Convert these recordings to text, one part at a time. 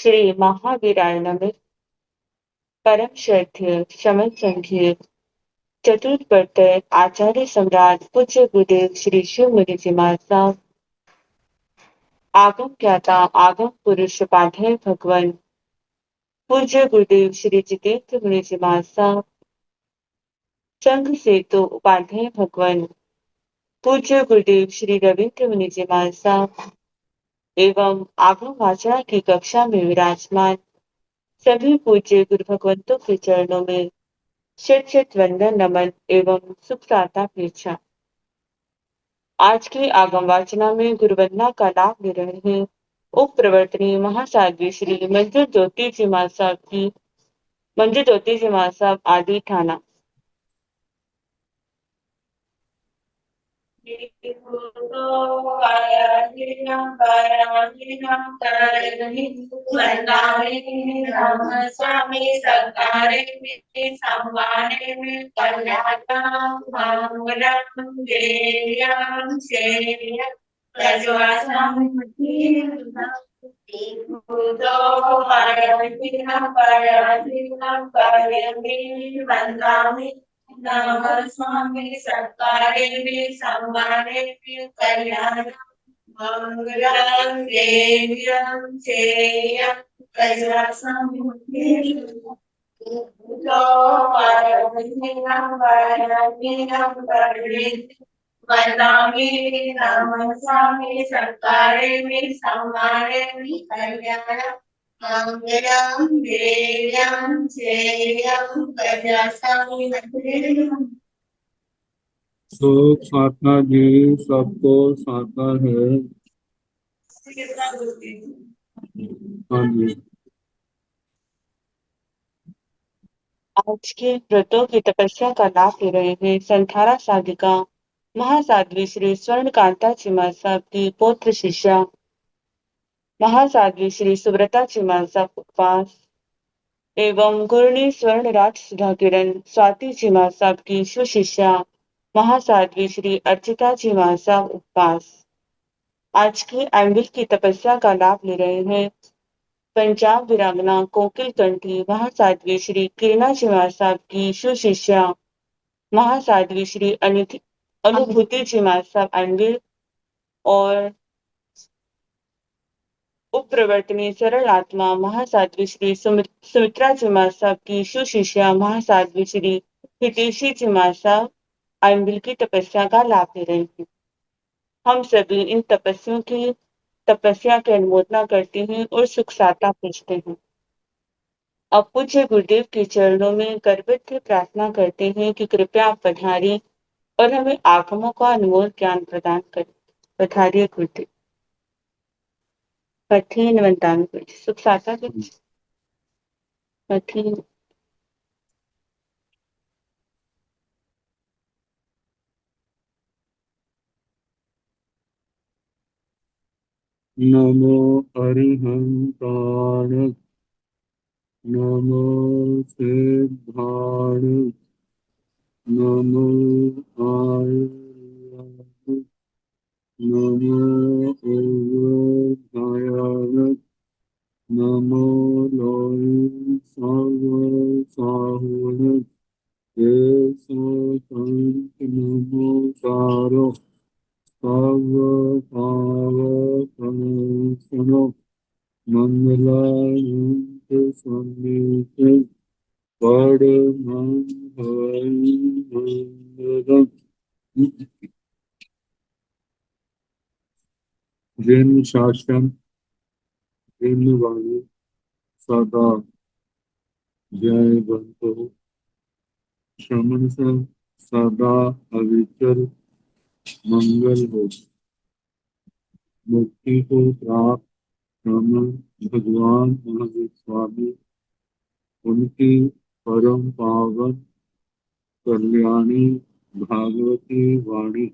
श्री महावीराय नमः। परम श्रद्धेय शमन संघीय चतुर्थ बर्तर आचार्य सम्राट पूज्य गुरुदेव श्री शिव मुनि जी महाराज आगम ज्ञाता आगम पुरुष उपाध्याय भगवान पूज्य गुरुदेव श्री जितेंद्र मुनि जी महाराज संघ से तो उपाध्याय भगवान पूज्य गुरुदेव श्री रविंद्र मुनि जी महाराज एवं आगम वाचा की कक्षा में विराजमान सभी पूज्य गुरु भगवंतों के चरणों में शत शत वंदन नमन एवं सुख प्रार्थना। आज की आगम वाचना में गुरुवंदना का लाभ ले रहे हैं उप प्रवर्तनी महासाध्वी श्री मंजू ज्योति जी महासाब आदि थाना। स्वामी सरकारे संवारे में नम स्वामी सरकारे संवारे कल्याण मंगलम देव्यम चेयम वंदामि नम स्वामी सरकारे संवारे कल्याण मंगलम देव्यम चेयम सुख साधना जी सबको साधना है। हाँ जी। आज के व्रतों की तपस्या का लाभ ले रहे हैं संथारा साधिका महासाध्वी श्री स्वर्ण कांता जी महासाब की पौत्र शिष्या महासाध्वी श्री सुब्रता जी महासाब उपवास एवं गुरुणी स्वर्ण राज सुधा किरण स्वाति जी महासाब की सुशिष्या महासाध्वी श्री अर्चिता जी महासाब उपवास। आज की एंगल की तपस्या का लाभ ले रहे हैं पंजाब वीरांगना कोकिल कंठी महासाध्वी श्री किरणा जी महासाब की सुशिष्या महासाध्वी श्री अनुभूति जी महासाब एंगल और उप प्रवर्तनी सरल आत्मा महासाध्वी श्री सुमित्रा जी महासाब की सुशिष्या महासाध्वी श्री हितेशी जी महासाब एंगल की तपस्या का लाभ ले रहे हैं। हम सभी इन तपस्या की अनुमोदना करते हैं और सुख साता पूछते हैं। अब पूज्य गुरुदेव के चरणों में गर्भित प्रार्थना करते हैं कि कृपया आप पधारिए और हमें आगमों का अनमोल ज्ञान प्रदान करें। पधारिए गुरुदेव। पठेन वंदामि सुख साता पठेन। नमो अरिहंताण नमो सिद्धाण नमो आर्याण नमो ओवधायान नमो लोय साहुन नमो सारो मंगलायंत स्वामीते मंगलम जिन शासन जिन वाणी सदा जय बंतो श्रमण सदा अविचल मंगल हो मुक्ति को प्राप्त श्रमण भगवान महावीर स्वामी उनकी परम पावन कल्याणी भागवती वाणी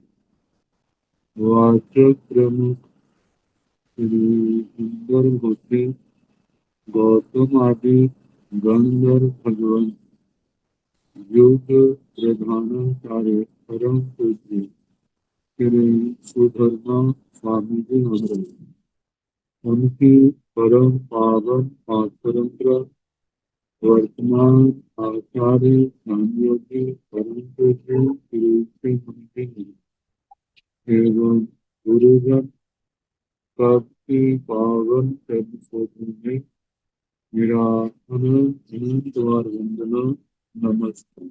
वाचक प्रमुख श्री इंदर होते गौतम आदि गंधर भगवान युग प्रधानाचार्य परम पूज्य श्री सुधर्मा स्वामी जी महाराज उनकी परम पावन आचरण वर्तमान आचार्य ज्ञानयोगी परम पूज्य श्री श्री मंदिर एवं गुरुजन सबकी पावन चरण में मेरा अनंत द्वार वंदना नमस्कार।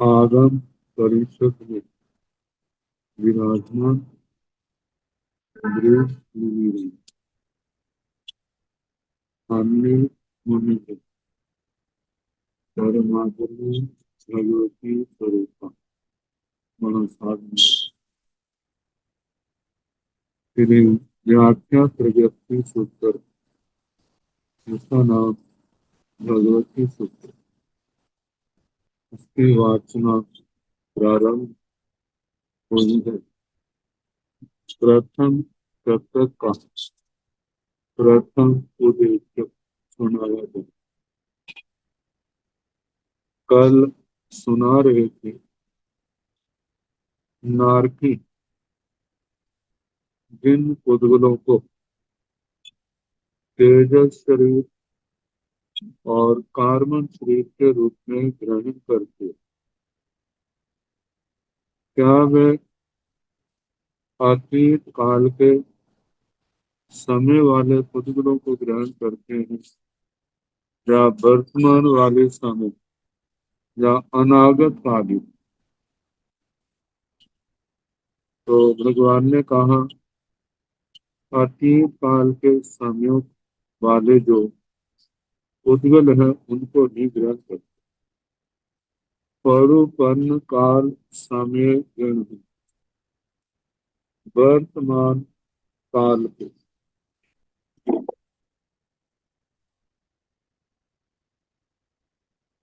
आगम परिषद में विराजमान अग्रेस मुनि अन्य मुनि परमात्मा भगवती स्वरूपा मनसाधन श्री व्याख्या प्रगति सूत्र इसका नाम भगवती सूत्र। इसकी वाचना प्रारंभ हुई है। प्रथम शतक का प्रथम उद्देश्य सुनाया है। कल सुना रहे थे नारकी जिन पुद्गलों को तेजस शरीर और कार्बन शरीर के रूप में ग्रहण करते, क्या वे अतीत काल के समय वाले पुद्गलों को ग्रहण करते हैं या वर्तमान वाले समय या अनागत काल? तो भगवान ने कहा अतीत काल के समयों वाले जो उद्गल है उनको ही ग्रहण करते। परुपन्न काल समय गण है, वर्तमान काल के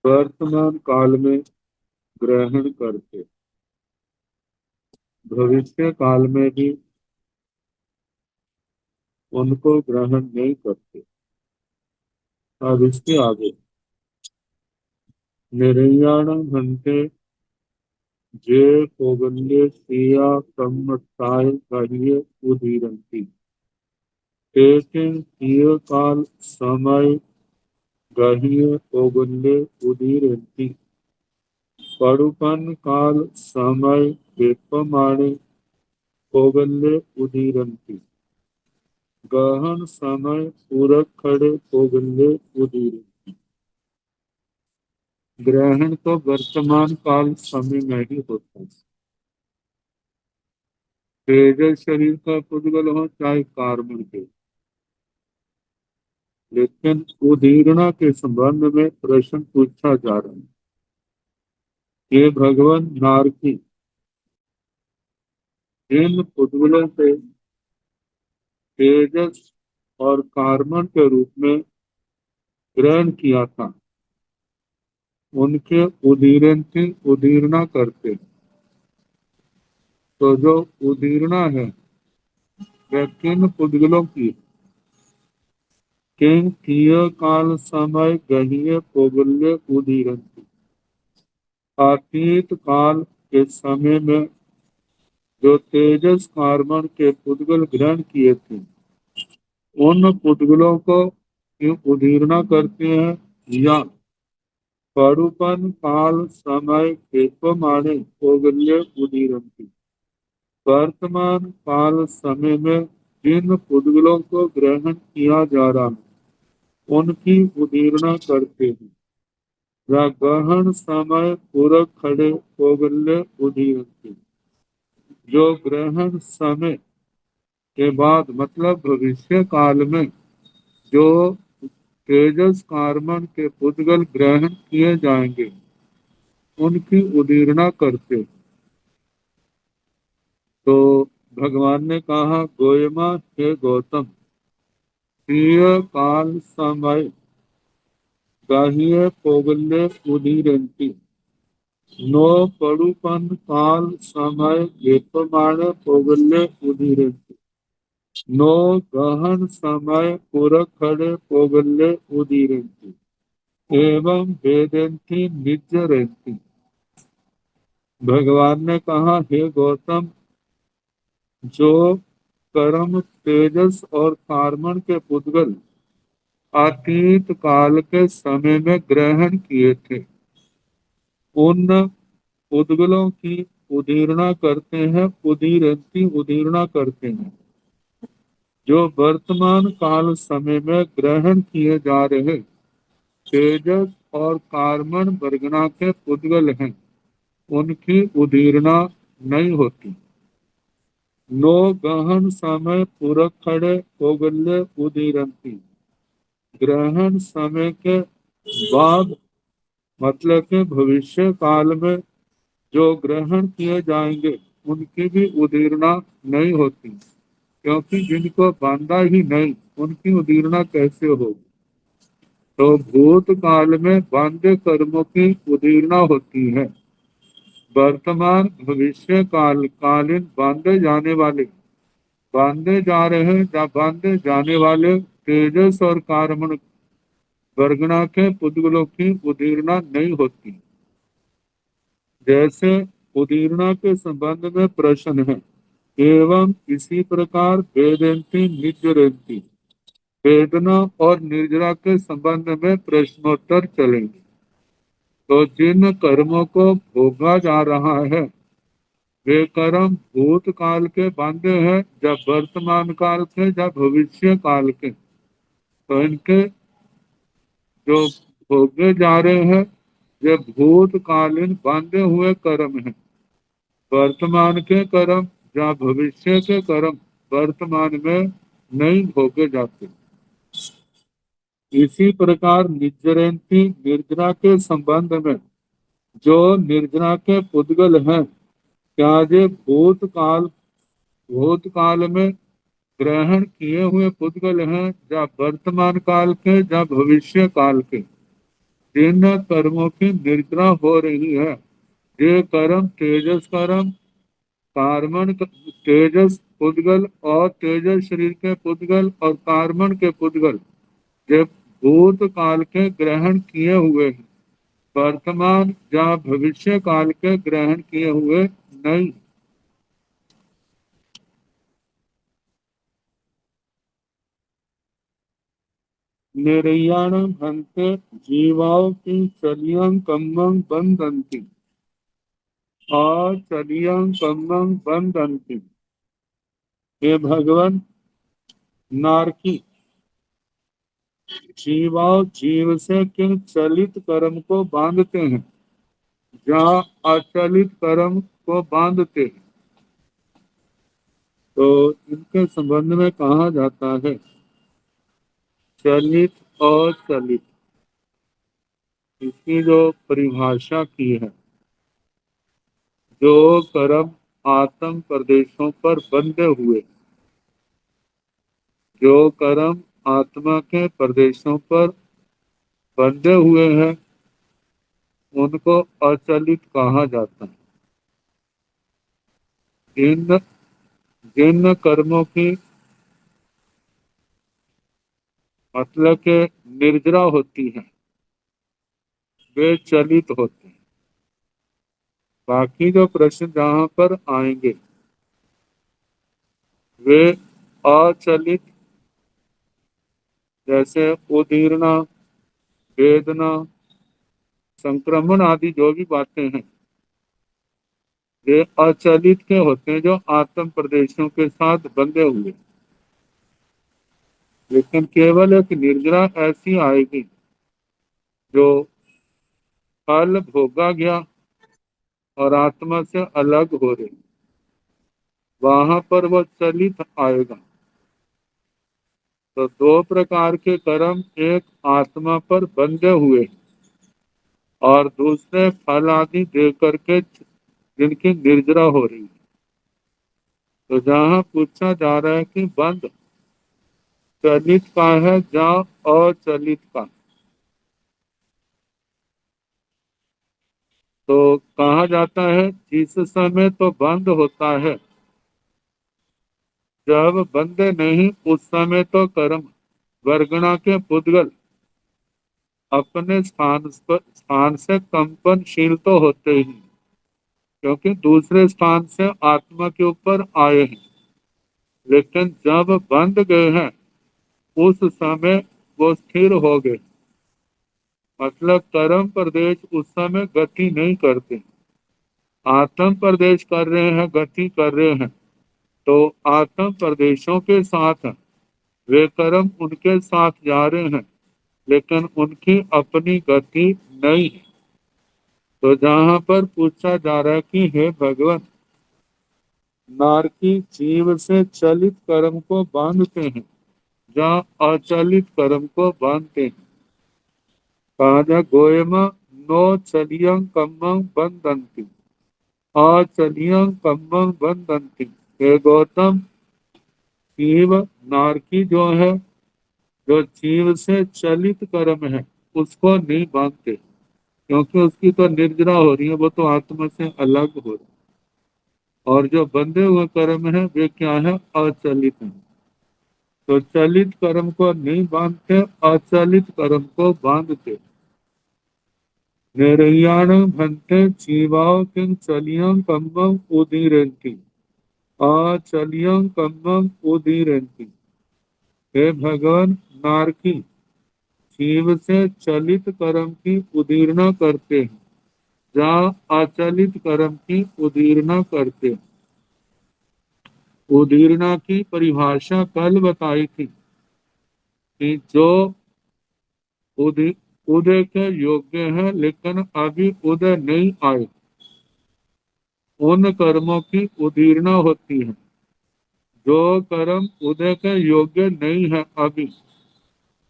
वर्तमान काल में ग्रहण करते, भविष्य काल में भी उनको ग्रहण नहीं करते। अब इसके आगे निरयाण घंटे जे कोगल्य सिया सम्मताय कहिए उदीरंती किय काल समय गहिए कोगल्य उदीरंती परुपन काल समय वेपमाणे कोगल्य उदीरंती गहन समय पूरक खड़े कोगल्य उदीरंती। ग्रहण तो वर्तमान काल समय में ही होता है। तेजस शरीर का पुद्गल हो चाहे कार्बन के, लेकिन उदीरणा के संबंध में प्रश्न पूछा जा रहा है। ये भगवान नारकी इन पुद्गलों से तेजस और कार्बन के रूप में ग्रहण किया था, उनके उदीरणा करते। तो जो उदीरणा है वह किन पुद्गलों की? किंग किय काल समय गहिय कोगल्य उदीरंती। अतीत काल के समय में जो तेजस कार्बन के पुद्गल ग्रहण किए थे, उन पुद्गलों को उदीरणा करते हैं या परुपन काल समय वेपमाणे कोगल्य उदीरंती वर्तमान काल समय में जिन पुद्गलों को ग्रहण किया जा रहा है उनकी उदीरणा करते हैं या गहन समय पूरक खड़े कोगल्य उदीरंती जो ग्रहण समय के बाद मतलब भविष्य काल में जो तेजस कार्बन के पुद्गल ग्रहण किए जाएंगे उनकी उदीरणा करते। तो भगवान ने कहा गोयमा हे गौतम प्रिय काल समय गाहिय कोगल्य उदीरंती नो पड़ुपन काल समय वेपमाण कोगल्य उदीरंती नो गहन समय पूरक खड़े कोगल्य उदीरंती एवं वेदंती निज रहती। भगवान ने कहा, हे गौतम, जो कर्म तेजस और कार्मण के पुद्गल अतीत काल के समय में ग्रहण किए थे, उन उद्गलों की उदीर्णा करते हैं, उदीरंती उदीर्णा करते हैं, जो वर्तमान काल समय में ग्रहण किए जा रहे तेजस और कार्बन वर्गना के पुद्गल हैं, उनकी उदीर्णा नहीं होती। नो गहन समय पूरक खड़े ओगल्य उदीरंती, ग्रहण समय के बाद मतलब के भविष्य काल में जो ग्रहण किए जाएंगे उनकी भी उदीर्णा नहीं होती, क्योंकि जिनको बांधा ही नहीं उनकी उदीर्णा कैसे होगी। तो भूत काल में बांधे कर्मों की उदीर्णा होती है। वर्तमान भविष्य कालीन बांधे जा रहे या बांधे जाने वाले तेजस और कार्बन वर्गना के पुद्गलों की उदीर्णा नहीं होती। जैसे उदीर्णा के संबंध में प्रश्न है, एवं इसी प्रकार वेदंती निजरंती, वेदना और निर्जरा के संबंध में प्रश्नोत्तर चलेंगे। तो जिन कर्मों को भोगा जा रहा है वे कर्म भूत काल के बांधे हैं, जब वर्तमान काल के, जब भविष्य काल के। तो इनके जो भोगे जा रहे हैं ये भूतकालीन बांधे हुए कर्म हैं। वर्तमान के कर्म या भविष्य के कर्म वर्तमान में नहीं भोगे जाते। इसी प्रकार निर्जरंती निर्जरा के संबंध में जो निर्जरा के पुद्गल हैं, क्या ये भूतकाल में ग्रहण किए हुए पुद्गल हैं या वर्तमान काल के या भविष्य काल के। जिन कर्मों की निर्जरा हो रही है ये कर्म तेजस कर्म, कार्बन तेजस पुद्गल और तेजस शरीर के पुद्गल और कार्बन के पुद्गल ये भूत काल के ग्रहण किए हुए हैं, वर्तमान या भविष्य काल के ग्रहण किए हुए नहीं। निर्याण हंते जीवाओं की चलियं कम्मं बंदंती और चलियं कम्मं बंदंती। हे भगवान, नारकी जीवाओं जीव से किन चलित कर्म को बांधते हैं, जहाँ अचलित कर्म को बांधते हैं। तो इनके संबंध में कहा जाता है चलित और चलित। इसकी जो परिभाषा की है, जो कर्म आत्म प्रदेशों पर बंधे हुए, जो कर्म आत्मा के प्रदेशों पर बंधे हुए हैं उनको अचलित कहा जाता है। जिन जिन कर्मों की मतलब के निर्जरा होती है वे चलित होते हैं। बाकी जो प्रश्न जहाँ पर आएंगे वे अचलित, जैसे उदीर्णा, वेदना, संक्रमण आदि जो भी बातें हैं वे अचलित के होते हैं, जो आत्म प्रदेशों के साथ बंधे हुए। लेकिन केवल एक निर्जरा ऐसी आएगी जो फल भोगा गया और आत्मा से अलग हो रही, वहां पर वो चलित आएगा। तो दो प्रकार के कर्म, एक आत्मा पर बंधे हुए और दूसरे फल आदि दे करके जिनकी निर्जरा हो रही। तो जहाँ पूछा जा रहा है कि बंध चलित का है या अचलित का, तो कहा जाता है जिस समय तो बंद होता है, जब बंदे नहीं उस समय तो कर्म वर्गणा के पुद्गल अपने स्थान से कंपनशील तो होते ही, क्योंकि दूसरे स्थान से आत्मा के ऊपर आए हैं, लेकिन जब बंध गए हैं उस समय वो स्थिर हो गए। मतलब कर्म प्रदेश उस समय गति नहीं करते, आत्म प्रदेश कर रहे हैं, गति कर रहे हैं, तो आत्म प्रदेशों के साथ वे कर्म उनके साथ जा रहे हैं, लेकिन उनकी अपनी गति नहीं है। तो जहाँ पर पूछा जा रहा है कि हे भगवान, नारकी जीव से चलित कर्म को बांधते हैं या अचलित कर्म को बांधते हैं। कहा जा गोयमा नो चलियं कम्मं बंधन्ति अचलियं कम्मं बंधन्ति। हे गौतम, जीव नारकी जो है, जो जीव से चलित कर्म है, उसको नहीं बांधते, क्योंकि उसकी तो निर्जरा हो रही है, वो तो आत्मा से अलग हो रही है। और जो बंधे हुए कर्म है वे क्या है? अचलित है। तो चलित कर्म को नहीं बांधते, अचलित कर्म को बांधते। निर्याण भंते जीवाओ किं चलियं कम्मं उदीरन्ति अचलियं कम्मं उदीरन्ति। हे भगवान, नारकी जीव से चलित कर्म की उदीरना करते हैं या अचलित कर्म की उदीरना करते हैं। उदीरना की परिभाषा कल बताई थी कि जो उदय उदय के योग्य है लेकिन अभी उदय नहीं आए, उन कर्मों की उदीरना होती है। जो कर्म उदय के योग्य नहीं है, अभी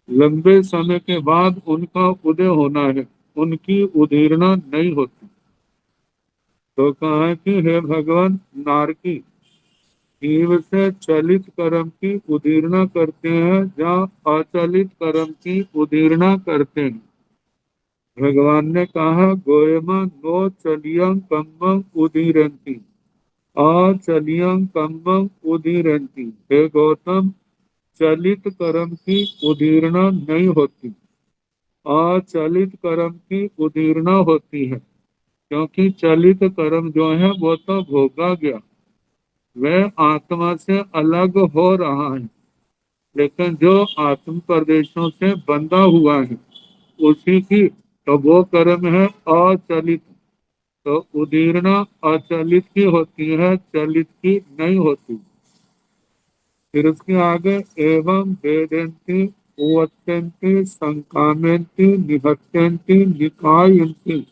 लंबे समय के बाद उनका उदय होना है, उनकी उदीरना नहीं होती। तो कहा है कि हे भगवान, नारकी जीव से चलित कर्म की उदीरना करते हैं या अचलित कर्म की उदीरना करते हैं। भगवान ने कहा गोयमा नो चलियं कम्मं उदीरन्ति अचलियं कम्मं उदीरन्ति। हे गौतम, चलित कर्म की उदीरना नहीं होती, अचलित कर्म की उदीरना होती है। क्योंकि चलित कर्म जो है वो तो भोगा गया, वह आत्मा से अलग हो रहा है, लेकिन जो आत्म प्रदेशों से बंधा हुआ है उसी की, तो वो कर्म है अचलित। तो उदीरना अचलित की होती है, चलित की नहीं होती। फिर उसके आगे एवं वेदन्ति उवत्यन्ति संकामयन्ति निहत्यन्ति निकायन्ति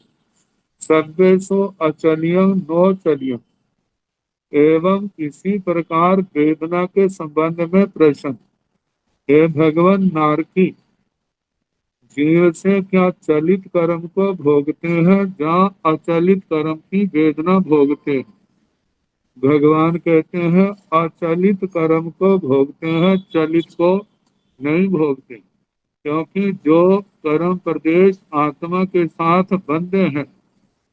सर्वेषु अचलियं नो चलियं। एवं इसी प्रकार वेदना के संबंध में प्रश्न। हे भगवान, नारकी जीव से क्या चलित कर्म को भोगते हैं या अचलित कर्म की वेदना भोगते हैं? भगवान कहते हैं अचलित कर्म को भोगते हैं, चलित को नहीं भोगते। क्योंकि जो कर्म प्रदेश आत्मा के साथ बंधे हैं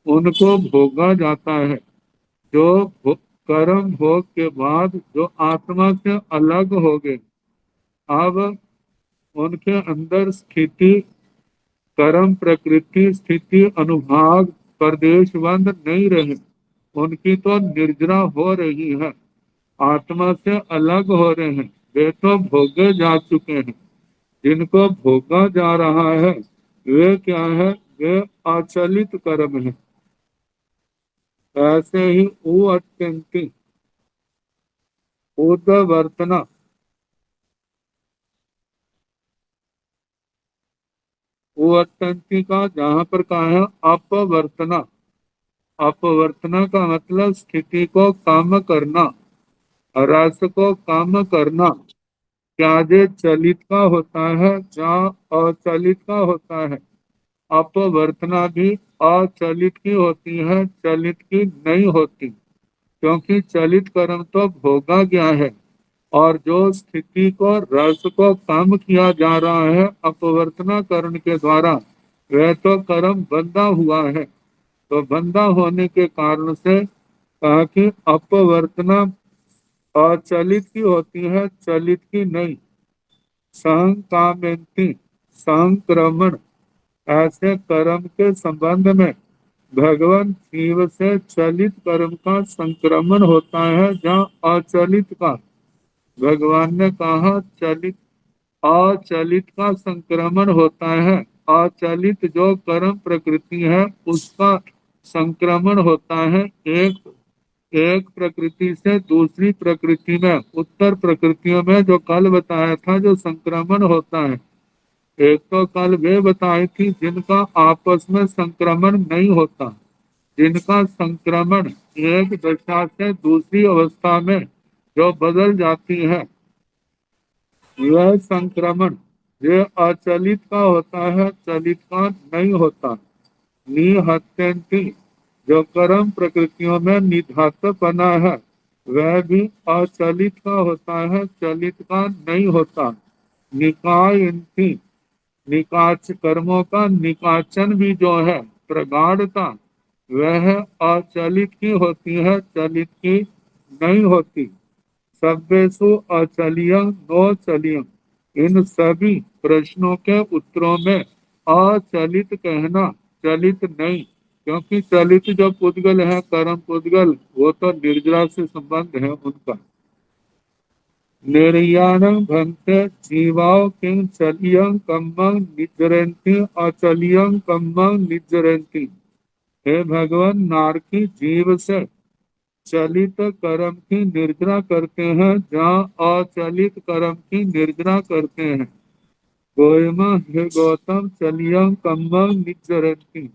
उनको भोगा जाता है। जो कर्म भोग के बाद जो आत्मा से अलग हो गए, अब उनके अंदर स्थिति, कर्म प्रकृति स्थिति अनुभाग प्रदेशबंध नहीं रहे, उनकी तो निर्जरा हो रही है, आत्मा से अलग हो रहे हैं, वे तो भोगे जा चुके हैं। जिनको भोगा जा रहा है वे क्या है? वे अचलित कर्म है। ऐसे ही अत्यंति उदवर्तना, अत्यंति का जहाँ पर कहा है अपवर्तना। अपवर्तना का मतलब स्थिति को काम करना, रस को काम करना। क्या जे चलित का होता है या अचलित का होता है? अपवर्तना भी अचलित की होती है, चलित की नहीं होती। क्योंकि चलित कर्म तो भोगा गया है, और जो स्थिति को, रस को काम किया जा रहा है अपवर्तना करण के द्वारा, वह तो कर्म बंधा हुआ है। तो बंधा होने के कारण से कहा कि अपवर्तना अचलित की होती है, चलित की नहीं। संकामयन्ति, संक्रमण, ऐसे कर्म के संबंध में भगवान जीव से चलित कर्म का संक्रमण होता है जहाँ अचलित का, भगवान ने कहा चलित अचलित का संक्रमण होता है। अचलित जो कर्म प्रकृति है उसका संक्रमण होता है एक एक प्रकृति से दूसरी प्रकृति में। उत्तर प्रकृतियों में जो कल बताया था जो संक्रमण होता है, एक तो कल वे बताई थी जिनका आपस में संक्रमण नहीं होता, जिनका संक्रमण एक दशा से दूसरी अवस्था में जो बदल जाती है, यह संक्रमण ये अचलित का होता है, चलित का नहीं होता। निहत्यंती जो कर्म प्रकृतियों में निधात बना है वह भी अचलित का होता है, चलित का नहीं होता। निकायंती निकाच कर्मों का निकाचन भी जो है प्रगाढ़ता वह अचलित की होती है, चलित की नहीं होती। सभ्यसु अचलियं नो चलियं, इन सभी प्रश्नों के उत्तरों में अचलित कहना चलित नहीं, क्योंकि चलित जो पुद्गल है कर्म पुद्गल वो तो निर्जरा से संबंध है उनका। निर्याणं भंते जीवाओ किं चलियं कम्मं निजरन्ति अचलियं कम्मं निजरन्ति। हे भगवान, नारकी जीव से चलित कर्म की निर्जरा करते हैं जहाँ अचलित कर्म की निर्जरा करते हैं। गोयमा हे गौतम चलियं कम्मं निजरन्ति,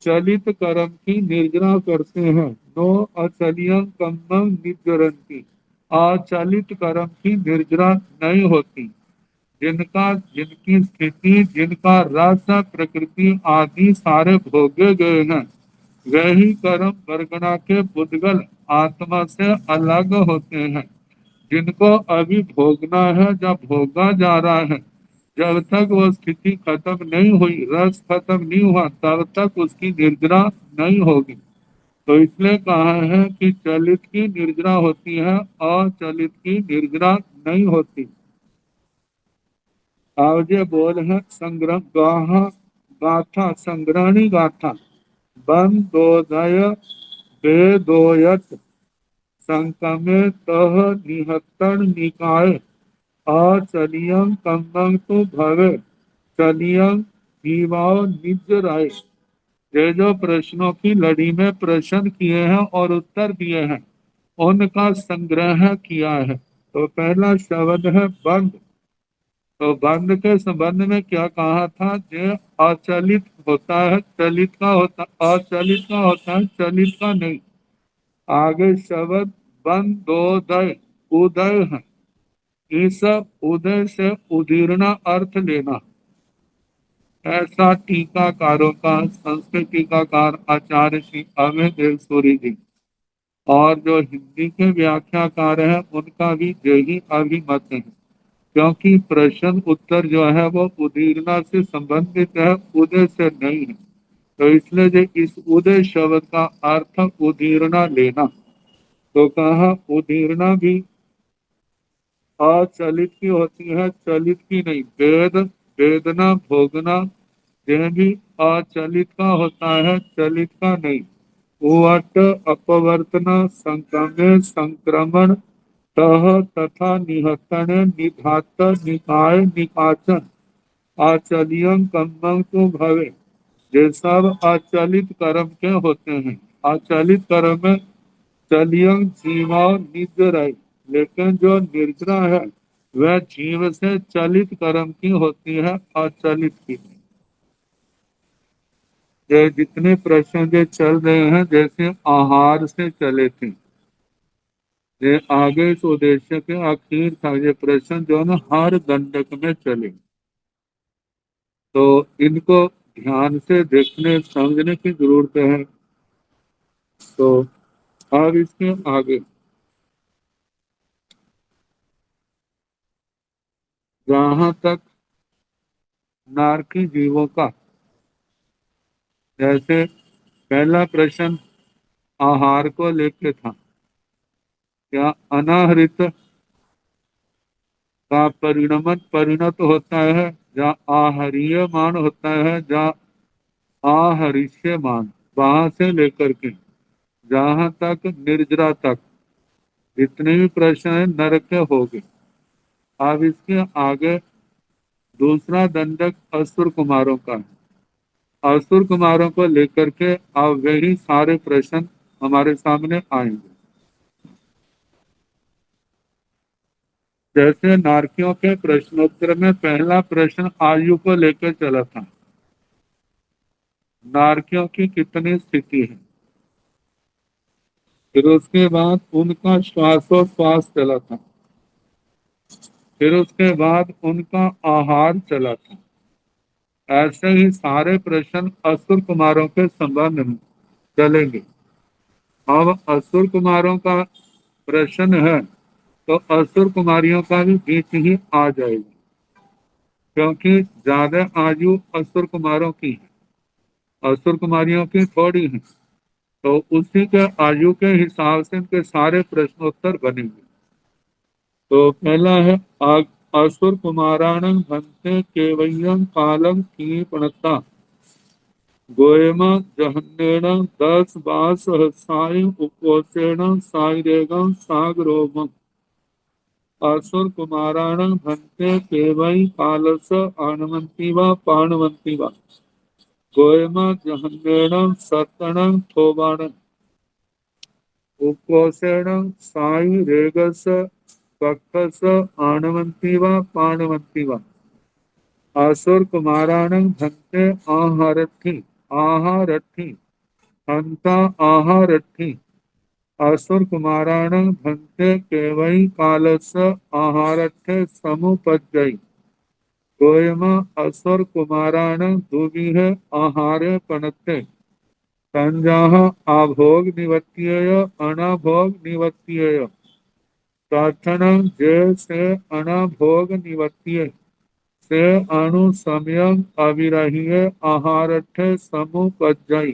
चलित कर्म की निर्जरा करते हैं। नो अचलियं कम्मं निजरन्ति, अचलित कर्म की निर्जरा नहीं होती। जिनका जिनकी स्थिति जिनका रस प्रकृति आदि सारे भोगे गए हैं वही कर्म वर्गणा के पुद्गल आत्मा से अलग होते हैं। जिनको अभी भोगना है, जब भोगा जा रहा है, जब तक वो स्थिति खत्म नहीं हुई, रस खत्म नहीं हुआ, तब तक उसकी निर्जरा नहीं होगी। तो इसलिए कहा है कि चलित की निर्जरा होती है, अचलित की निर्जरा नहीं होती। अब ये बोल है संग्रह गाथा संग्रहणी गाथा बंदोदय वेदोयत संकमे तह निहत्तन निकाय अचलियं कम्मं तु भवे चलियं जीवाओ निज राय। ये जो प्रश्नों की लड़ी में प्रश्न किए हैं और उत्तर दिए हैं उनका संग्रह किया है। तो पहला शब्द है बंद। तो बंद के संबंध में क्या कहा था? जो अचलित होता है चलित का होता, अचलित का होता है चलित का नहीं। आगे शब्द बंदोदय उदय है, इस उदय से उदीर्णा अर्थ लेना, ऐसा टीकाकारों का संस्कृत टीकाकार आचार्य श्री अभय देव सूरी जी और जो हिंदी के व्याख्याकार हैं उनका भी यही अभिमत है, क्योंकि प्रश्न उत्तर जो है वो उदीर्णा से संबंधित है, उदय से नहीं है। तो इसलिए जो इस उदय शब्द का अर्थ उदीर्णा लेना, तो कहा उदीर्णा भी अचलित की होती है, चलित की नहीं। वेद वेदना भोगना यह भी अचलित का होता है, चलित का नहीं। उवट अपवर्तन संक्रमण संक्रमण तह तथा निहतन निधात निकाय निकाचन आचलियं कम्मं तु भवे, ये सब अचलित कर्म के होते हैं। अचलित कर्म में चलियं जीवा निज रही, लेकिन जो निर्जरा है वह जीव से चलित कर्म की होती है, अचलित की। ये जितने प्रश्न जो चल रहे हैं जैसे आहार से चले थे, ये आगे इस उद्देश्य के आखिर था, ये प्रश्न जो है ना हर दंडक में चले, तो इनको ध्यान से देखने समझने की जरूरत है। तो अब इसके आगे जहां तक नारकी जीवों का, जैसे पहला प्रश्न आहार को लेके था, क्या अनाहृत का परिणमन परिणत होता है, जहाँ आहरीयमान होता है, जहाँ आहरिष्यमान। वहां से लेकर के जहां तक निर्जरा तक जितने भी प्रश्न हैं नरक के हो गए। अब इसके आगे दूसरा दंडक असुर कुमारों का है। असुर कुमारों को लेकर के अब वही सारे प्रश्न हमारे सामने आएंगे। जैसे नारकियों के प्रश्नोत्तर में पहला प्रश्न आयु को लेकर चला था, नारकियों की कितनी स्थिति है। फिर उसके बाद उनका श्वासोश्वास चला था। फिर उसके बाद उनका आहार चला था। ऐसे ही सारे प्रश्न असुर कुमारों के संबंध में चलेंगे। अब असुर कुमारों का प्रश्न है तो असुर कुमारियों का भी बीच ही आ जाएगा, क्योंकि ज्यादा आयु असुर कुमारों की है, असुर कुमारियों की थोड़ी है। तो उसी के आयु के हिसाब से इनके सारे प्रश्नोत्तर बनेंगे। तो पहला है असुर कुमाराणं भन्ते केवयं कालम कीपणता गोएम जहन्नेन 10 बास सहस्राय उपोषेण साइरेगं सागरोम असुर कुमाराणं भन्ते केवई कालस आणवंती वा पाणवंती वा गोएम जहन्नेन सतनं थोबाणं उपोषेण साइरेगस कक्षस आणवंती वा पाणवंती वा असुर कुमाराणं भन्ते आहारथी हंता आहारथी असुर कुमाराणं भन्ते केवई कालस आहारथे समुपज्जयी गोयम असुर कुमाराणं दुविह आहारे पणते संजाह आभोग निवत्यय अनाभोग निवत्यय प्रार्थनं जे से अनाभोग निवत्य से अणु समयं अविरहिय आहारठे समुपज्जयी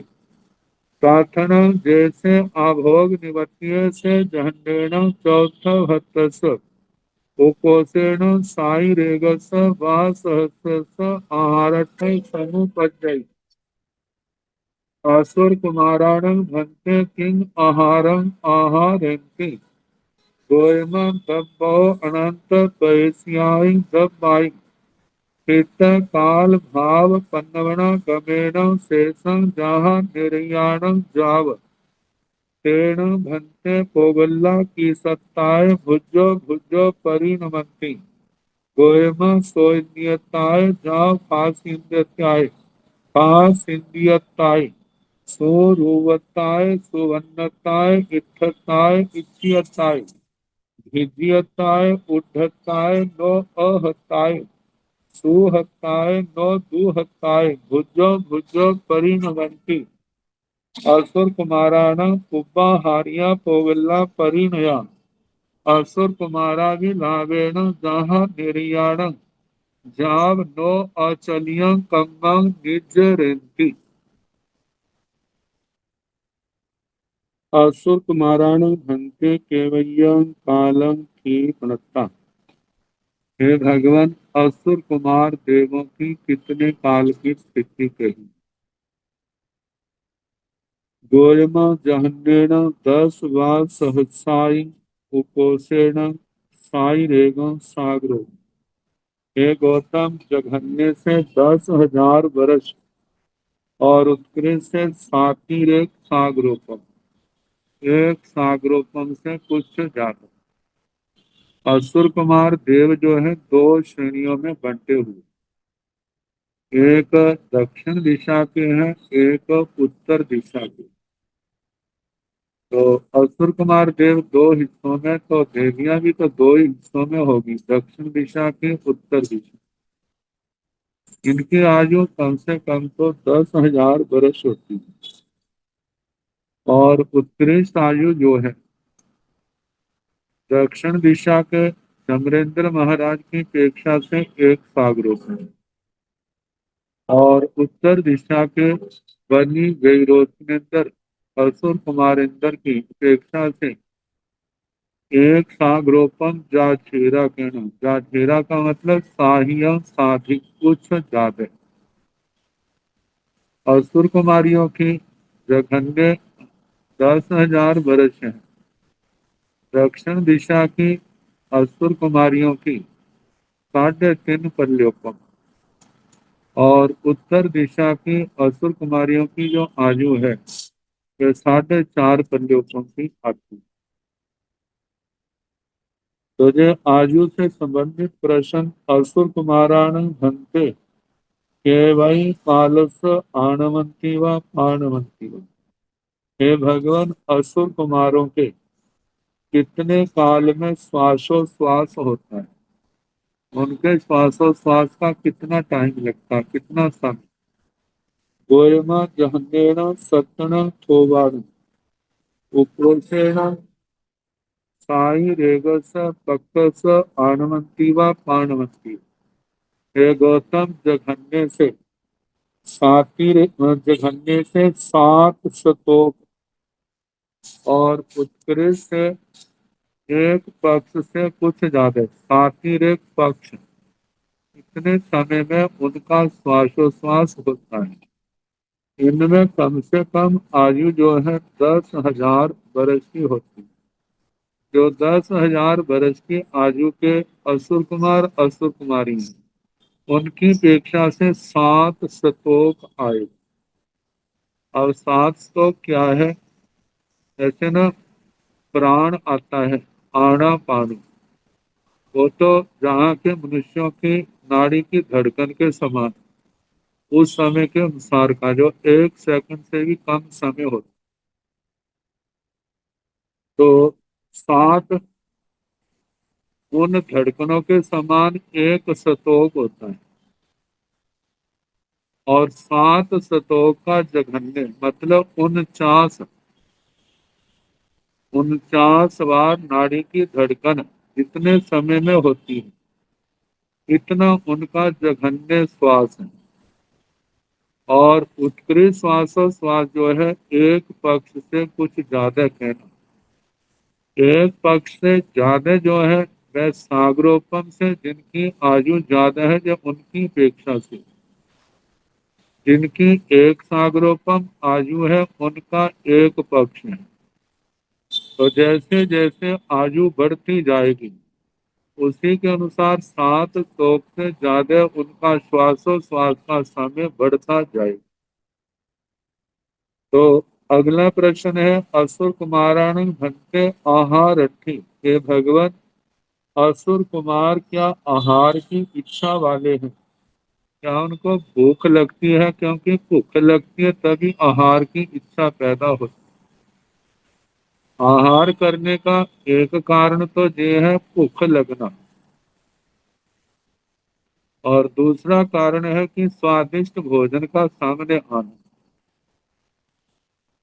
प्रार्थना जैसे आभोग निवत्य से जहन्नेन चौथ भत्तस उपोषेण साई रेगस वा सहस्रस आहारठे समुपज्जयी असुर कुमाराणं भन्ते किं आहारं आहारेन्ति गोयमं दब्बो अनंत पैस्याई दब्बाई चित्त काल भाव पन्नवण गमेण शेषं जहाँ निर्याणं जाव तेण भन्ते कोगल्ला की सत्ताय भुजो भुजो परिणमंती गोयम सोन्यताय जाव फासिंद्यताय फासिंद्यताय सुरुवताय सुवन्नताय इत्थताय इच्छियताय भिज्यताय उद्धताय नो अहताय सुहताय नो दुहताय भुजो भुजो परिणवंती असुर कुमाराणं उपाहार्या पोगल्ला परिणया असुर कुमारा विलावेण जहाँ निर्याणं जाव नो अचलियं कंगं निज्जरेन्ति असुर कुमाराणं भन्ते केवयं कालं क्षीपणता। हे भगवान, असुर कुमार देवों की कितने काल की स्थिति कही। गोयमा जहन्नेन 10 बार सहस्राई उपोषेण साई रेगं सागरो। हे गौतम, जघन्य से 10,000 वर्ष और उत्कृष्ट से सातिरेक सागरोपम, एक सागरोपम से कुछ ज्यादा। असुर कुमार देव जो है दो श्रेणियों में बंटे हुए, एक दक्षिण दिशा के हैं, एक उत्तर दिशा के। तो असुर कुमार देव दो हिस्सों में, तो देवियां भी तो दो ही हिस्सों में होगी, दक्षिण दिशा की उत्तर दिशा। इनकी आयु कम से कम तो 10,000 वर्ष होती है, और उत्कृष्ट आयु जो है दक्षिण दिशा के चमरेंद्र महाराज की अपेक्षा से 1 सागरोपण, और उत्तर दिशा के बनी गैरोचनेन्द्र असुर कुमारेंद्र की अपेक्षा से 1 सागरोपम जाछेरा कहना। जाछेरा का मतलब साहिया साधिक कुछ ज्यादा। असुर कुमारियों की जघन्य 10,000 वर्ष हैं। दक्षिण दिशा की असुर कुमारियों की 3.5 प्रलोकम और उत्तर दिशा की असुर कुमारियों की जो आयु है वे 4.5 प्रलोकम की आती। तो जो आयु से संबंधित प्रश्न असुर कुमाराण भंते केवई कालस आणवंती व पाणवंती व। हे भगवान, असुर कुमारों के कितने काल में श्वासोश्वास होता है, उनके श्वासोश्वास का कितना टाइम लगता है, कितना समय। गोयमा जहन्नेन सत्तन थोबाण उक्रोशेण साई रेगस पक्कस आणवंती व पाणवंती। हे गौतम, जघन्य से 7 शतोप और उत्कृष्ट से एक पक्ष से कुछ ज्यादा, सातिर एक पक्ष, इतने समय में उनका श्वासोश्वास होता है। इनमें कम से कम आयु जो है 10,000 वर्ष की होती है। जो 10,000 वर्ष की आयु के असुर कुमार असुर कुमारी हैं, उनकी अपेक्षा से 7 स्तोक आए। और 7 स्तोक क्या है? ऐसे ना प्राण आता है, आना पानी, वो तो जहाँ के मनुष्यों की नाड़ी की धड़कन के समान, उस समय के अनुसार का, जो 1 सेकंड से भी कम समय होता। तो 7 उन धड़कनों के समान एक स्तोक होता है। और 7 स्तोक का जघन्य मतलब 49 बार नाड़ी की धड़कन इतने समय में होती है, इतना उनका जघन्य श्वास है। और उत्कृष्ट श्वासोश्वास जो है एक पक्ष से कुछ ज्यादा कहना, एक पक्ष से ज्यादा जो है वह सागरोपम से, जिनकी आयु ज्यादा है, जब उनकी अपेक्षा से जिनकी एक सागरोपम आयु है, उनका एक पक्ष है। तो जैसे जैसे आयु बढ़ती जाएगी, उसी के अनुसार 7 श्लोक से ज्यादा उनका श्वासोश्वास का समय बढ़ता जाएगा। तो अगला प्रश्न है, असुर कुमाराण भंते आहारठी। हे भगवान, असुर कुमार क्या आहार की इच्छा वाले हैं? क्या उनको भूख लगती है? क्योंकि भूख लगती है तभी आहार की इच्छा पैदा होती है। आहार करने का एक कारण तो ये है भूख लगना, और दूसरा कारण है कि स्वादिष्ट भोजन का सामने आना।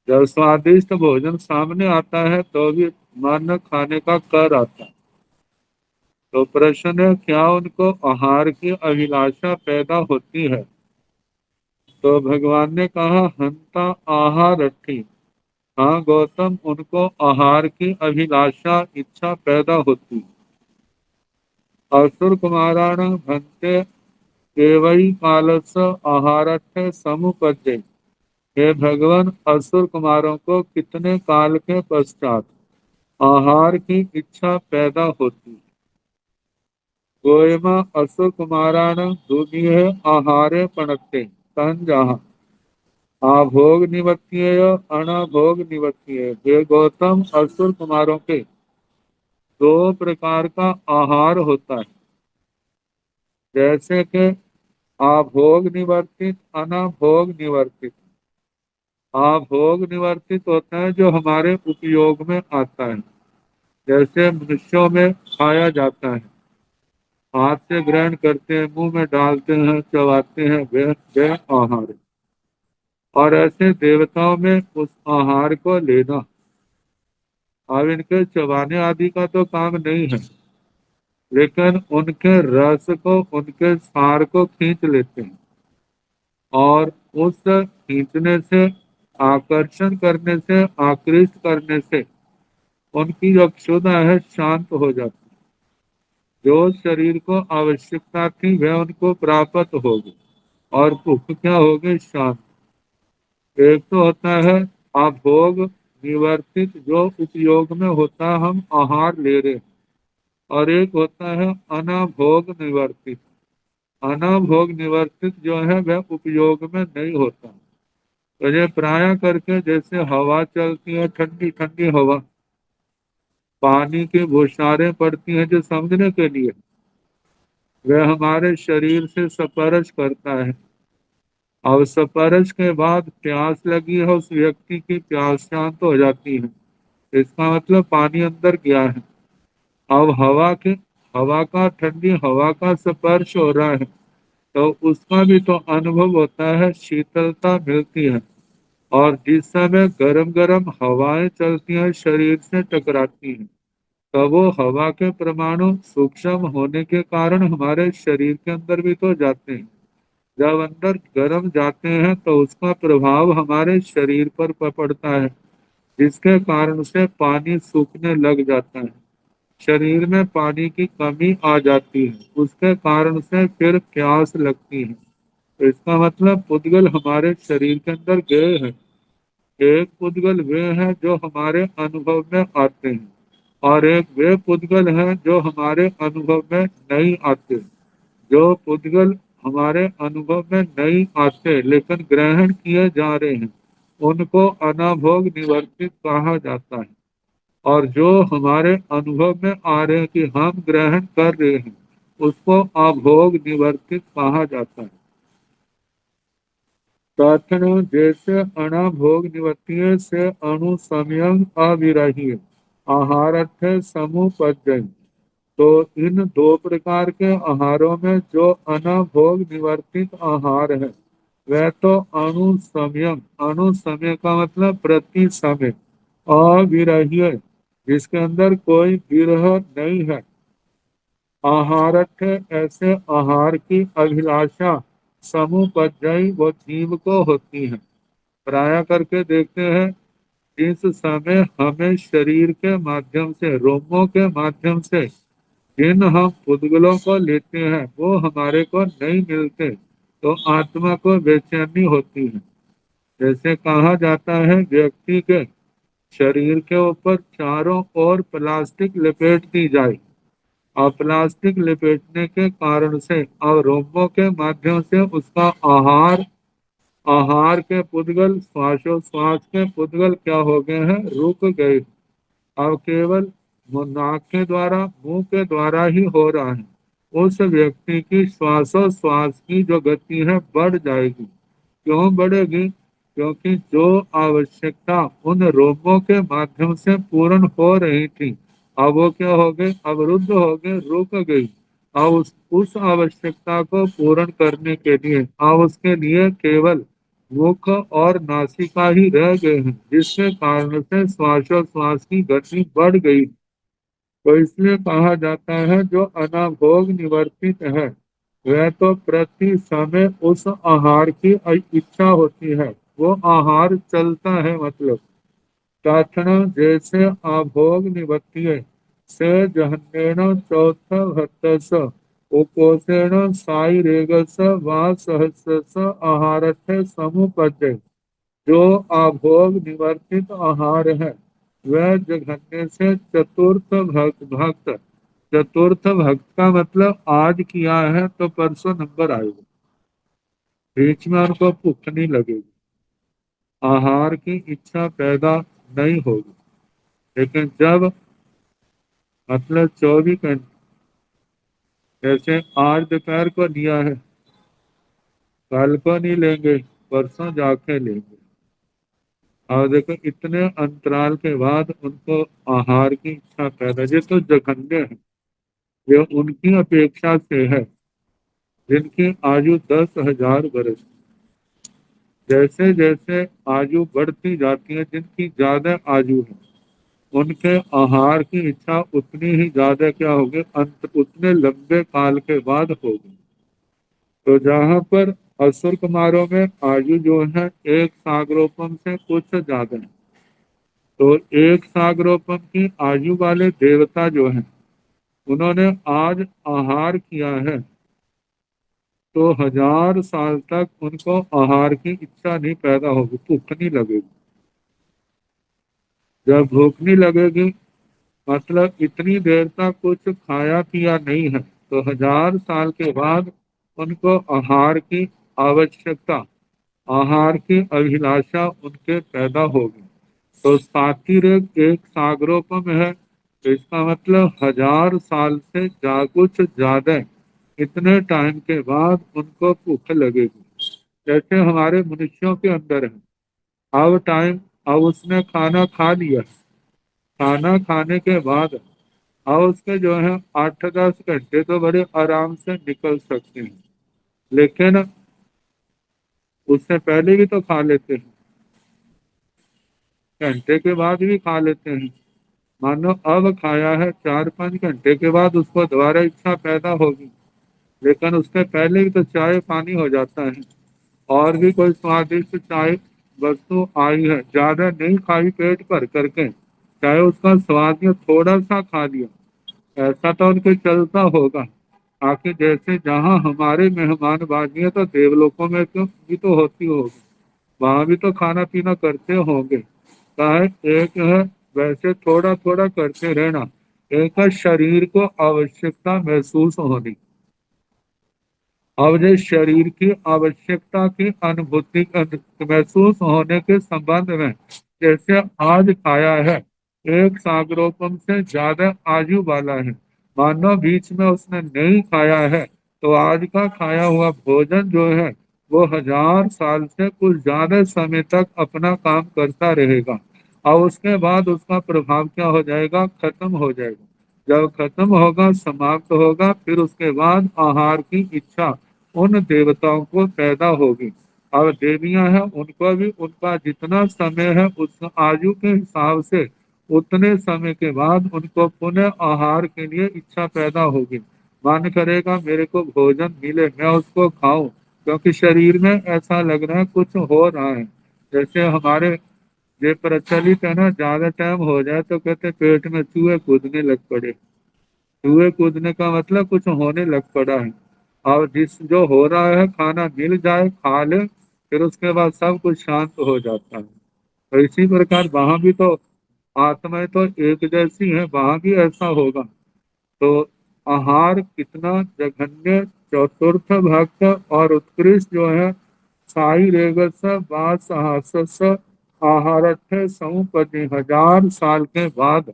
जब स्वादिष्ट भोजन सामने आता है तो भी मन खाने का कर आता है। तो प्रश्न है, क्या उनको आहार की अभिलाषा पैदा होती है? तो भगवान ने कहा, हंता आहार रखी। हाँ गौतम, उनको आहार की अभिलाषा इच्छा पैदा होती। असुर कुमाराण भंते केवई कालस आहारथ समुपजय। हे भगवान, असुर कुमारों को कितने काल के पश्चात आहार की इच्छा पैदा होती है। गोयमा असुर कुमाराण दुनिये आहारे पणते तन जहा आभोग निवत्य अनाभोग निवत्य। हे गौतम, असुर कुमारों के 2 प्रकार का आहार होता है, जैसे कि आभोग निवर्तित, अनाभोग निवर्तित। आभोग निवर्तित होता है जो हमारे उपयोग में आता है, जैसे मनुष्यों में खाया जाता है, हाथ से ग्रहण करते हैं, मुंह में डालते हैं, चबाते हैं, वह आहार। और ऐसे देवताओं में उस आहार को लेना, अब इनके चबाने आदि का तो काम नहीं है, लेकिन उनके रस को, उनके सार को खींच लेते हैं, और उस खींचने से, आकर्षण करने से, आकृष्ट करने से उनकी जो क्षुधा है शांत हो जाती है। जो शरीर को आवश्यकता थी वह उनको प्राप्त होगी, और भूख क्या होगी? शांत। एक तो होता है अभोग निवर्तित जो उपयोग में होता है, हम आहार ले रहे हैं, और एक होता है अनाभोग निवर्तित। अनाभोग निवर्तित जो है वह उपयोग में नहीं होता। तो ये प्राय करके जैसे हवा चलती है, ठंडी ठंडी हवा, पानी की बौछारें पड़ती हैं जो समझने के लिए, वह हमारे शरीर से स्पर्श करता है, और स्पर्श के बाद प्यास लगी है, उस व्यक्ति की प्यास शांत हो जाती है। इसका मतलब पानी अंदर गया है। अब हवा का, ठंडी हवा का स्पर्श हो रहा है, तो उसका भी तो अनुभव होता है, शीतलता मिलती है। और जिस समय गरम गरम हवाएं चलती हैं, शरीर से टकराती हैं, तो वो हवा के परमाणु सूक्ष्म होने के कारण हमारे शरीर के अंदर भी तो जाते हैं। जब अंदर गर्म जाते हैं तो उसका प्रभाव हमारे शरीर पर पड़ता है, जिसके कारण से पानी सूखने लग जाता है, शरीर में पानी की कमी आ जाती है, उसके कारण से फिर प्यास लगती है। तो इसका मतलब पुद्गल हमारे शरीर के अंदर गए हैं। एक पुद्गल वे हैं जो हमारे अनुभव में आते हैं, और एक वे पुद्गल हैं जो हमारे अनुभव में नहीं आते। जो पुद्गल हमारे अनुभव में नहीं आते लेकिन ग्रहण किए जा रहे हैं, उनको अनाभोग निवर्तित कहा जाता है। और जो हमारे अनुभव में आ रहे हैं कि हम ग्रहण कर रहे हैं, उसको अभोग निवर्तित कहा जाता है। प्रार्थना जैसे अनाभोग निवर्तीय से अणु समयंग अविरही आहार अर्थ समुपजय। तो इन दो प्रकार के आहारों में जो अनाभोग निवर्तित आहार है, वह तो अणु समयम, अणु समय का मतलब प्रति समय, अविरही, जिसके अंदर कोई विरह नहीं है। आहारठ ऐसे आहार की अभिलाषा समुपजयी वो जीव को होती है। प्राय करके देखते हैं, जिस समय हमें शरीर के माध्यम से, रोमों के माध्यम से जिन हम पुद्गलों को लेते हैं, वो हमारे को नहीं मिलते, तो आत्मा को बेचैनी होती है। जैसे कहा जाता है, व्यक्ति के शरीर के ऊपर चारों ओर प्लास्टिक लपेट दी जाए, और प्लास्टिक लपेटने के कारण से और रोमों के माध्यम से उसका आहार के पुद्गल, श्वासोश्वास के पुद्गल क्या हो गए हैं, रुक गए। अब केवल नाक के द्वारा, मुंह के द्वारा ही हो रहा है। उस व्यक्ति की श्वासोश्वास की जो गति है बढ़ जाएगी। क्यों बढ़ेगी? क्योंकि जो आवश्यकता उन रोगों के माध्यम से पूर्ण हो रही थी, अब वो क्या हो गए, अवरुद्ध हो गए, रुक गई। अब उस आवश्यकता को पूर्ण करने के लिए अब उसके लिए केवल मुख और नासिका ही रह गए हैं, जिसके कारण से श्वासोश्वास की गति बढ़ गई। तो इसलिए कहा जाता है, जो अनाभोग निवर्तित है, वह तो प्रति समय उस आहार की इच्छा होती है, वो आहार चलता है। मतलब प्रार्थना जैसे अभोग निवर्तिय से जहन्नेन चौथ भत्तस उपोषेण साई रेगस वा सहस्रस आहारथ समुपजय। जो अभोग निवर्तित आहार है, वह जघन्य से चतुर्थ भक्त का मतलब आज किया है तो परसों नंबर आएगा, बीच में उनको भूख नहीं लगेगी, आहार की इच्छा पैदा नहीं होगी। लेकिन जब मतलब 24 घंटे, जैसे आज दोपहर को लिया है, कल को नहीं लेंगे, परसों जाके लेंगे, और देखो इतने अंतराल के बाद उनको आहार की इच्छा पैदा, ये तो जघन्य है। ये उनकी अपेक्षा से है जिनकी आयु 10,000 वर्ष। जैसे जैसे आयु बढ़ती जाती है, जिनकी ज्यादा आयु है, उनके आहार की इच्छा उतनी ही ज्यादा क्या होगी, उतने लंबे काल के बाद होगी। तो जहाँ पर असुर कुमारों में आयु जो है 1 सागरोपम से कुछ ज्यादा है, तो 1 सागरोपम की आयु वाले देवता जो हैं, उन्होंने आज आहार किया है, तो 1000 साल तक उनको आहार की इच्छा नहीं पैदा होगी, भूख नहीं लगेगी। जब भूख नहीं लगेगी, मतलब इतनी देर तक कुछ खाया पिया नहीं है, तो 1000 साल के बाद उनको आहार की आवश्यकता, आहार की अभिलाषा उनके पैदा होगी। तो सातिरेक एक सागरोपम है, तो इसका मतलब 1000 साल से कुछ ज्यादा इतने टाइम के बाद उनको भूख लगेगी। जैसे हमारे मनुष्यों के अंदर है, अब उसने खाना खा लिया, खाना खाने के बाद अब उसके जो है 8-10 घंटे तो बड़े आराम से निकल सकते हैं, लेकिन उससे पहले भी तो खा लेते हैं, घंटे के बाद भी खा लेते हैं। मानो अब खाया है, 4-5 घंटे के बाद उसको दोबारा इच्छा पैदा होगी, लेकिन उसके पहले भी तो चाय पानी हो जाता है। और भी कोई स्वादिष्ट चाय वस्तु आई है, ज्यादा नहीं खाई पेट भर करके, चाहे उसका स्वाद या थोड़ा सा खा लिया, ऐसा तो उनके चलता होगा। आखिर जैसे जहाँ हमारे मेहमानबाजी है, तो देवलोकों में तो भी तो होती होगी, वहां भी तो खाना पीना करते होंगे। कहा है, एक है वैसे थोड़ा थोड़ा करते रहना, एक है शरीर को आवश्यकता महसूस होनी। अब जो शरीर की आवश्यकता की अनुभूति महसूस होने के संबंध में, जैसे आज खाया है, एक सागरोपम से ज्यादा आयु वाला है, मानो बीच में उसने नहीं खाया है, तो आज का खाया हुआ भोजन जो है वो 1000 साल से कुछ ज्यादा समय तक अपना काम करता रहेगा, और उसके बाद उसका प्रभाव क्या हो जाएगा, खत्म हो जाएगा। जब खत्म होगा, समाप्त होगा, फिर उसके बाद आहार की इच्छा उन देवताओं को पैदा होगी। और देवियां हैं, उनको भी उनका जितना समय है उस आयु के हिसाब से उतने समय के बाद उनको पुनः आहार के लिए इच्छा पैदा होगी। मन करेगा मेरे को भोजन मिले, मैं उसको खाऊं, क्योंकि शरीर में ऐसा लग रहा है कुछ हो रहा है। जैसे हमारे ये प्रचलित है ना, ज्यादा टाइम हो जाए तो कहते पेट में चूहे कूदने लग पड़े। चूहे कूदने का मतलब कुछ होने लग पड़ा है। और जिस जो हो रहा है, खाना मिल जाए खा ले, फिर उसके बाद सब कुछ शांत हो जाता है। तो इसी प्रकार वहां भी तो आत्माएं तो एक जैसी है, वहां भी ऐसा होगा। तो आहार कितना जघन्य, चतुर्थ भक्त और उत्कृष्ट जो है, साई रेगस वास आहार समुपति, 1000 साल के बाद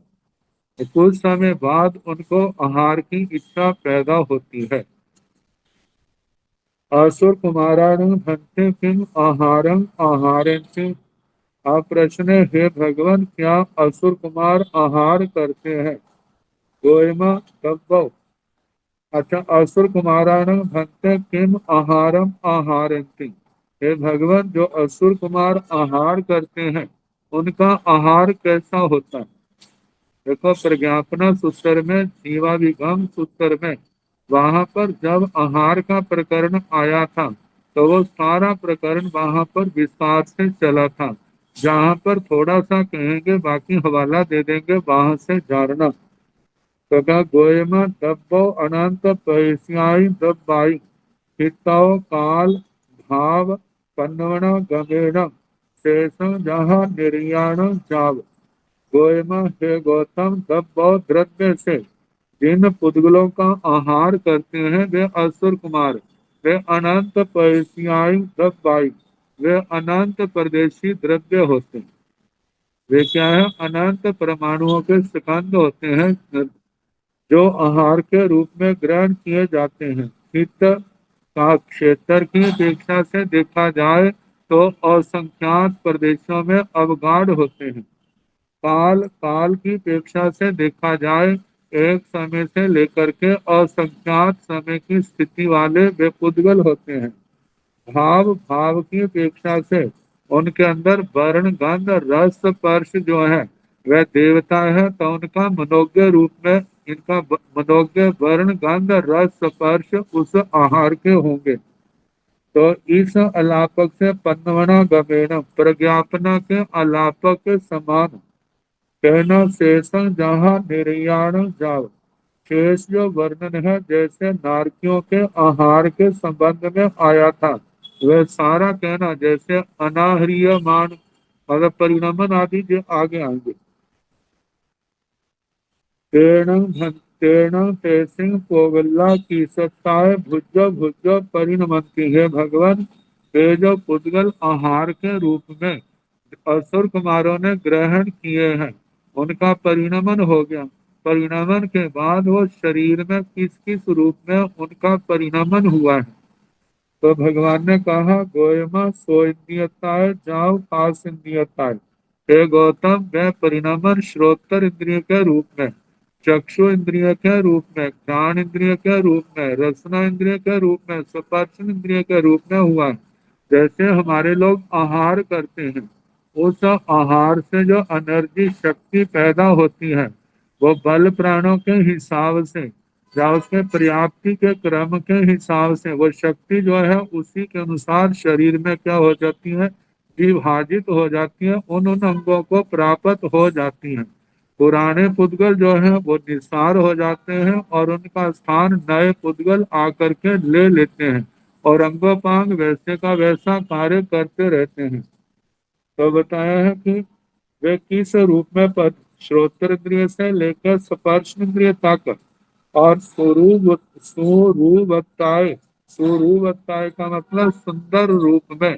कुछ समय बाद उनको आहार की इच्छा पैदा होती है। असुर कुमाराण भंते किम आहारम आहारेंति। आप प्रश्न, हे भगवान, क्या असुर कुमार आहार करते हैं? गोयमा कब्बो। अच्छा, असुर कुमाराण भंते किम आहारम आहारेंति। हे भगवान, जो असुर कुमार आहार करते हैं उनका आहार कैसा होता है? देखो, प्रज्ञापना सूत्र में, जीवाभिगम सूत्र में, वहां पर जब आहार का प्रकरण आया था, तो वो सारा प्रकरण वहां पर विस्तार से चला था। जहां पर थोड़ा सा कहेंगे, बाकी हवाला दे देंगे, वहां से जानना। तथा गोयम दब्बो अनंत पैस्याई दब्बाई, हिताओ काल भाव पन्नवण गमेण शेषं जहाँ निर्याण जाव। गोयम, हे गौतम, दब्बो द्रव्य से जिन पुद्गलों का आहार करते हैं वे असुर कुमार, वे अनंत पैस्याई दब्बाई, वे अनंत प्रदेशी द्रव्य होते हैं। वे क्या है? अनंत परमाणुओं के स्कंद होते हैं, जो आहार के रूप में ग्रहण किए जाते हैं। हित का क्षेत्र की अपेक्षा से देखा जाए तो असंख्यात प्रदेशों में अवगाढ़ होते हैं। काल काल की अपेक्षा से देखा जाए, एक समय से लेकर के असंख्यात समय की स्थिति वाले वे पुद्गल होते हैं। भाव भाव की अपेक्षा से उनके अंदर वर्ण गंध रस स्पर्श जो है वह देवता है, तो उनका मनोज्ञ रूप में इनका मनोज्ञ वर्ण गंध रस स्पर्श उस आहार के होंगे। तो इस अलापक से पन्नवना गमेण, प्रज्ञापना के अलापक के समान कहना, शेषं जहाँ निर्याण जाव। शेष जो वर्णन है, जैसे नारकियों के आहार के संबंध में आया था, वह सारा कहना जैसे अनाहरीयमान मतलब परिणमन आदि जो आगे आएंगे, तेण तेसिंह पोगल्ला की सत्ताएं भुज भुज परिणमती है भगवान। वे जो पुद्गल आहार के रूप में असुर कुमारों ने ग्रहण किए हैं उनका परिणमन हो गया। परिणमन के बाद वो शरीर में किस किस रूप में उनका परिणमन हुआ है। तो भगवान ने कहा गोयमा सो इंद्रियताय जाओ पास इंद्रियताय। हे गौतम वे परिणमन श्रोत्र इंद्रिय के रूप में, चक्षु इंद्रिय के रूप में, घ्राण इंद्रिय के रूप में, रसना इंद्रिय के रूप में, स्पर्श इंद्रिय के रूप में हुआ है। जैसे हमारे लोग आहार करते हैं उस आहार से जो एनर्जी शक्ति पैदा होती है वो बल प्राणों के हिसाब से या उसके पर्याप्ति के क्रम के हिसाब से वो शक्ति जो है उसी के अनुसार शरीर में क्या हो जाती है, विभाजित हो जाती है, उन अंगों को प्राप्त हो जाती है। पुराने पुद्गल जो है वो निसार हो जाते हैं और उनका स्थान नए पुद्गल आकर के ले लेते हैं और अंगोपांग वैसे का वैसा कार्य करते रहते हैं। तो बताया है कि वे किस रूप में पद श्रोत्र इंद्रिय से लेकर स्पर्श इंद्रिय तक और स्वरूपताए, स्वरूपताए का मतलब सुंदर रूप में,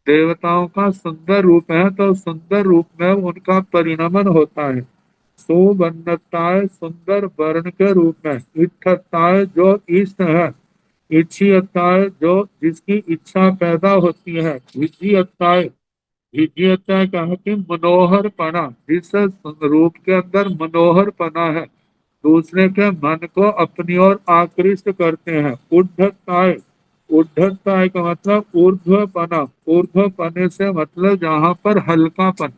देवताओं का सुंदर रूप है तो सुंदर रूप में उनका परिणमन होता है। सुबन्नताए सुंदर वर्ण के रूप में, इच्छताए जो इष्ट है, इच्छियताए जो जिसकी इच्छा पैदा होती है, विधियताए विधियता कहा कि मनोहर पना, जिस रूप के अंदर मनोहर पना है दूसरे के मन को अपनी ओर आकृष्ट करते हैं। उद्धताय, उद्धताय का मतलब ऊर्ध्व पना, ऊर्ध्व पने से मतलब जहाँ पर हल्कापन।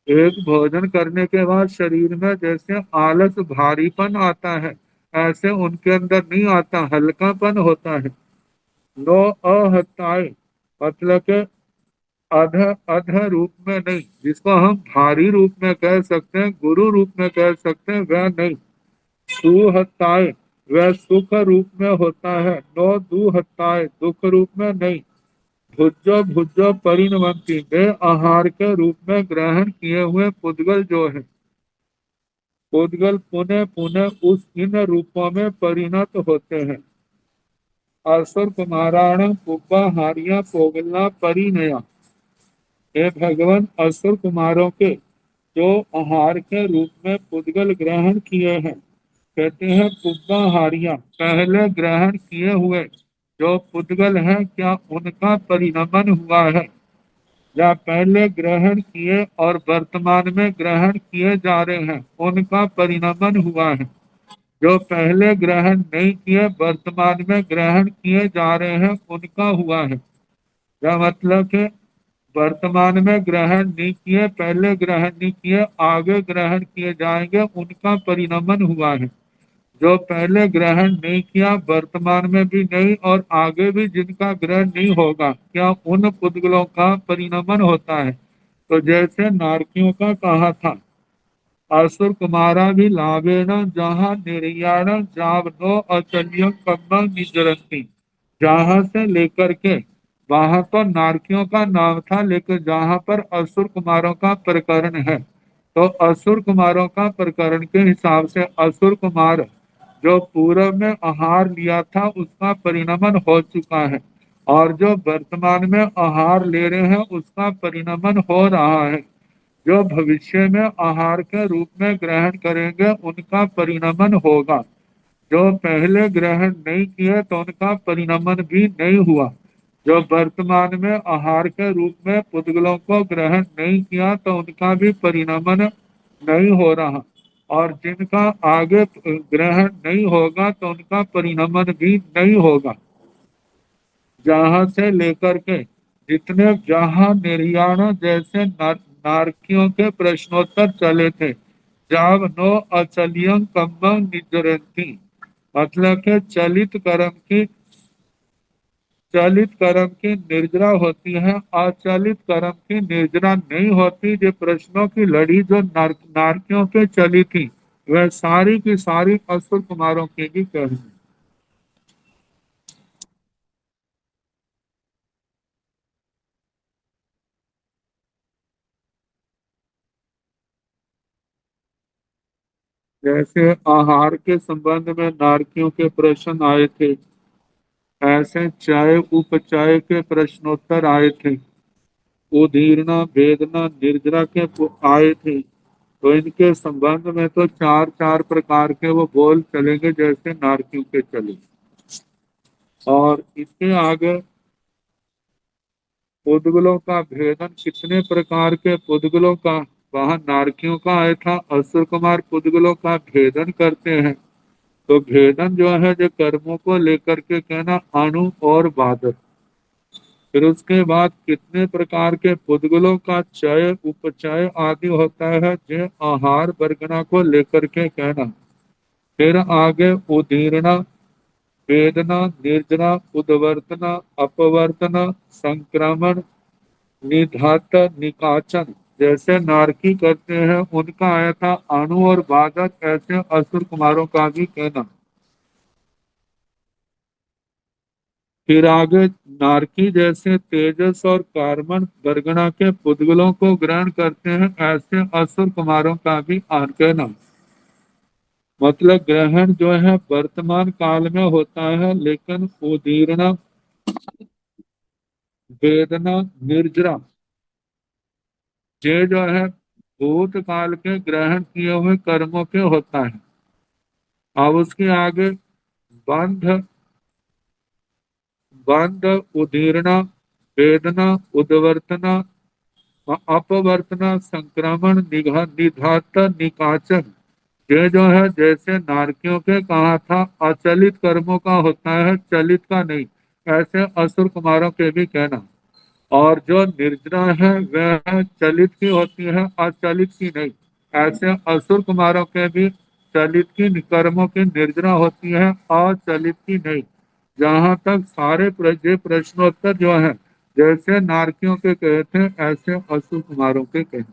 एक भोजन करने के बाद शरीर में जैसे आलस भारीपन आता है ऐसे उनके अंदर नहीं आता, हल्कापन होता है। नो अहताय मतलब के अध अध रूप में नहीं, जिसको हम भारी रूप में कह सकते हैं, गुरु रूप में कह सकते हैं, वह नहीं। सुहताय वह सुख रूप में होता है। नो दुहताय दुख रूप में नहीं। भुजो भुजो परिणमंती वे आहार के रूप में ग्रहण किए हुए पुद्गल जो है, पुद्गल पुनः पुनः उस इन रूपों में परिणत होते हैं। असुर कुमाराण पुब्बा हारिया पोगला परिणया। हे भगवान असुर कुमारों के जो आहार के रूप में पुद्गल ग्रहण किए हैं, कहते हैं पुब्बा हारिया पहले ग्रहण किए हुए जो पुद्गल हैं क्या उनका परिणमन हुआ है, या पहले ग्रहण किए और वर्तमान में ग्रहण किए जा रहे हैं उनका परिणमन हुआ है। जो पहले ग्रहण नहीं किए वर्तमान में ग्रहण किए जा रहे हैं उनका हुआ है। क्या मतलब कि वर्तमान में ग्रहण नहीं किए, पहले ग्रहण नहीं किए, आगे ग्रहण किए जाएंगे उनका परिणमन हुआ है। जो पहले ग्रहण नहीं किया वर्तमान में भी नहीं और आगे भी जिनका ग्रहण नहीं होगा क्या उन पुद्गलों का परिणमन होता है। तो जैसे नारकियों का कहा था असुर कुमारा भी लाभेन जहाँ निर्याण जावनो अचल्यम कम्म निजरंती। जहाँ से लेकर के वहां तो नारकियों का नाम था, लेकिन जहाँ पर असुर कुमारों का प्रकरण है तो असुर कुमारों का प्रकरण के हिसाब से असुर कुमार जो पूर्व में आहार लिया था उसका परिणमन हो चुका है और जो वर्तमान में आहार ले रहे हैं उसका परिणमन हो रहा है। जो भविष्य में आहार के रूप में ग्रहण करेंगे उनका परिणमन होगा। जो पहले ग्रहण नहीं किए तो उनका परिणमन भी नहीं हुआ। जो वर्तमान में आहार के रूप में पुद्गलों को ग्रहण नहीं किया तो उनका भी परिणमन नहीं हो रहा और जिनका आगे ग्रहण नहीं होगा तो उनका परिणमन भी नहीं होगा। जहां से लेकर के जितने जहां निर्याण जैसे नारकियों के प्रश्नोत्तर चले थे, जाव नो अचलियम कम्म निजरंती मतलब के चलित कर्म की निर्जरा होती है, अचलित कर्म की निर्जरा नहीं होती। जो प्रश्नों की लड़ी जो नारकियों पे चली थी वह सारी की सारी असुर कुमारों की भी कहनी। जैसे आहार के संबंध में नारकियों के प्रश्न आए थे, ऐसे चाय उपचाय के प्रश्नोत्तर आए थे, उदीरना वेदना निर्जरा के आए थे। तो इनके संबंध में तो चार चार प्रकार के वो बोल चलेंगे जैसे नारकियों के चले। और इसके आगे पुद्गलों का भेदन, कितने प्रकार के पुद्गलों का, वहां नारकियों का आया था, असुर कुमार पुद्गलों का भेदन करते हैं। तो भेदन जो है जो कर्मों को लेकर के कहना अणु और बाधक। फिर उसके बाद कितने प्रकार के पुद्गलों का चय उपचय आदि होता है जो आहार वर्गना को लेकर के कहना। फिर आगे उदीर्णा वेदना निर्जना उद्वर्तना अपवर्तना संक्रमण निधात निकाचन जैसे नारकी करते हैं उनका आया था अणु और बाधक, ऐसे असुर कुमारों का भी कहना। फिर आगे नारकी जैसे तेजस और कार्बन बरगना के पुद्गलों को ग्रहण करते हैं, ऐसे असुर कुमारों का भी कहना। मतलब ग्रहण जो है वर्तमान काल में होता है, लेकिन उदीर्णा वेदना निर्जरा ये जो है भूत काल के ग्रहण किए हुए कर्मों के होता है। अब उसके आगे बंध बंध उदीर्णा वेदना उद्वर्तना अपवर्तना संक्रमण निधात निकाचन ये जो है जैसे नारकियों के कहा था अचलित कर्मों का होता है, चलित का नहीं, ऐसे असुर कुमारों के भी कहना। और जो निर्जना है वह चलित की होती है, अचलित की नहीं, ऐसे असुर कुमारों के भी चलित की कर्मों की निर्जना होती है, अचलित की नहीं। जहाँ तक सारे प्रश्नोत्तर जो है जैसे नारकियों के कहे थे ऐसे असुर कुमारों के कहे।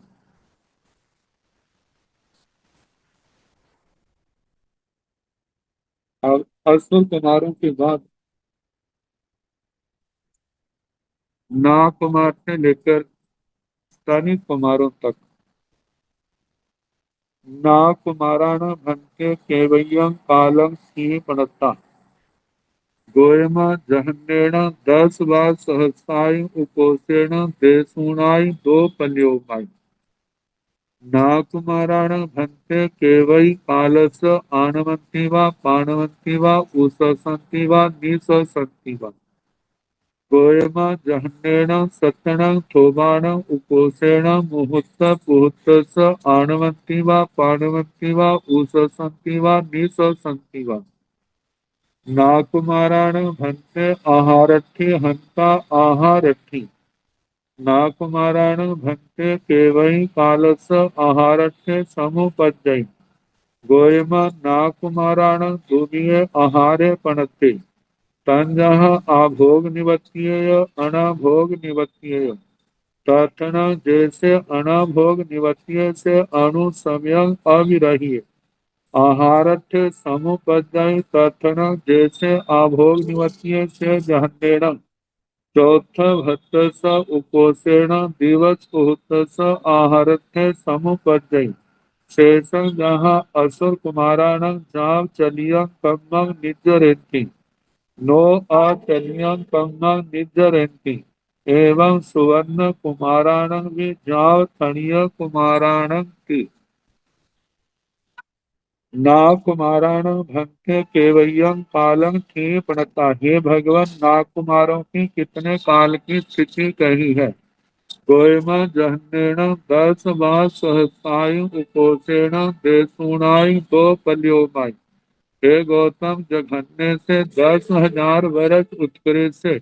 अब असुर कुमारों के बाद नाग कुमार से लेकर स्तनिक कुमारों तक नाग कुमाराण भंते केवयं कालम सिंह पणता गोयमा जहन्नेण 10 बार सहस्राय उपोषेण देसूणाय दो पल्योपाय नाकुमाराण भंते केवई कालस आनवंती वा पाणवंती वा उससंती वा निससंती वा गोयमा जहन्नेण सत्तनं थोबाण उपोषेण मुहूर्त पुहूर्तस आणवंती वा पाणवंती वा उससंती वा निससंती वा नाकुमाराण भंते आहारथी हंता आहारथी नाकुमाराण भंते केवई कालस आहारथ्य समुपजय गोयमा नाकुमाराण दुनिये आहारे पणते तंजः आभोग निवत्यय अनाभोग निवत्यय तथन जैसे अनाभोग निवत्य से अणु समयं अविरहिय आहारथ्य समुपजय तथन जैसे आभोग निवत्य से जहन्नेण चौथ भत्तस उपोषेण दिवस उहुतस आहारथ्य समुपजय शेषं जहाँ असुर कुमाराणं जाव चलियं कम्मं निजरेति नो आचर्यं कम्मं निजरेति एवं सुवर्ण कुमाराणं भी जाव तणीय कुमाराणं की नाग कुमाराणं भंते केवयं कालं की पड़ता। हे भगवान, नाग कुमारों की कितने काल की स्थिति कही है। गोयम जहन्नेण 10 बार सहसायु उपोषेण देसूणाय दो पल्योमाय हे गौतम, जघन्य से 10,000 वर्ष उत्कृष्ट से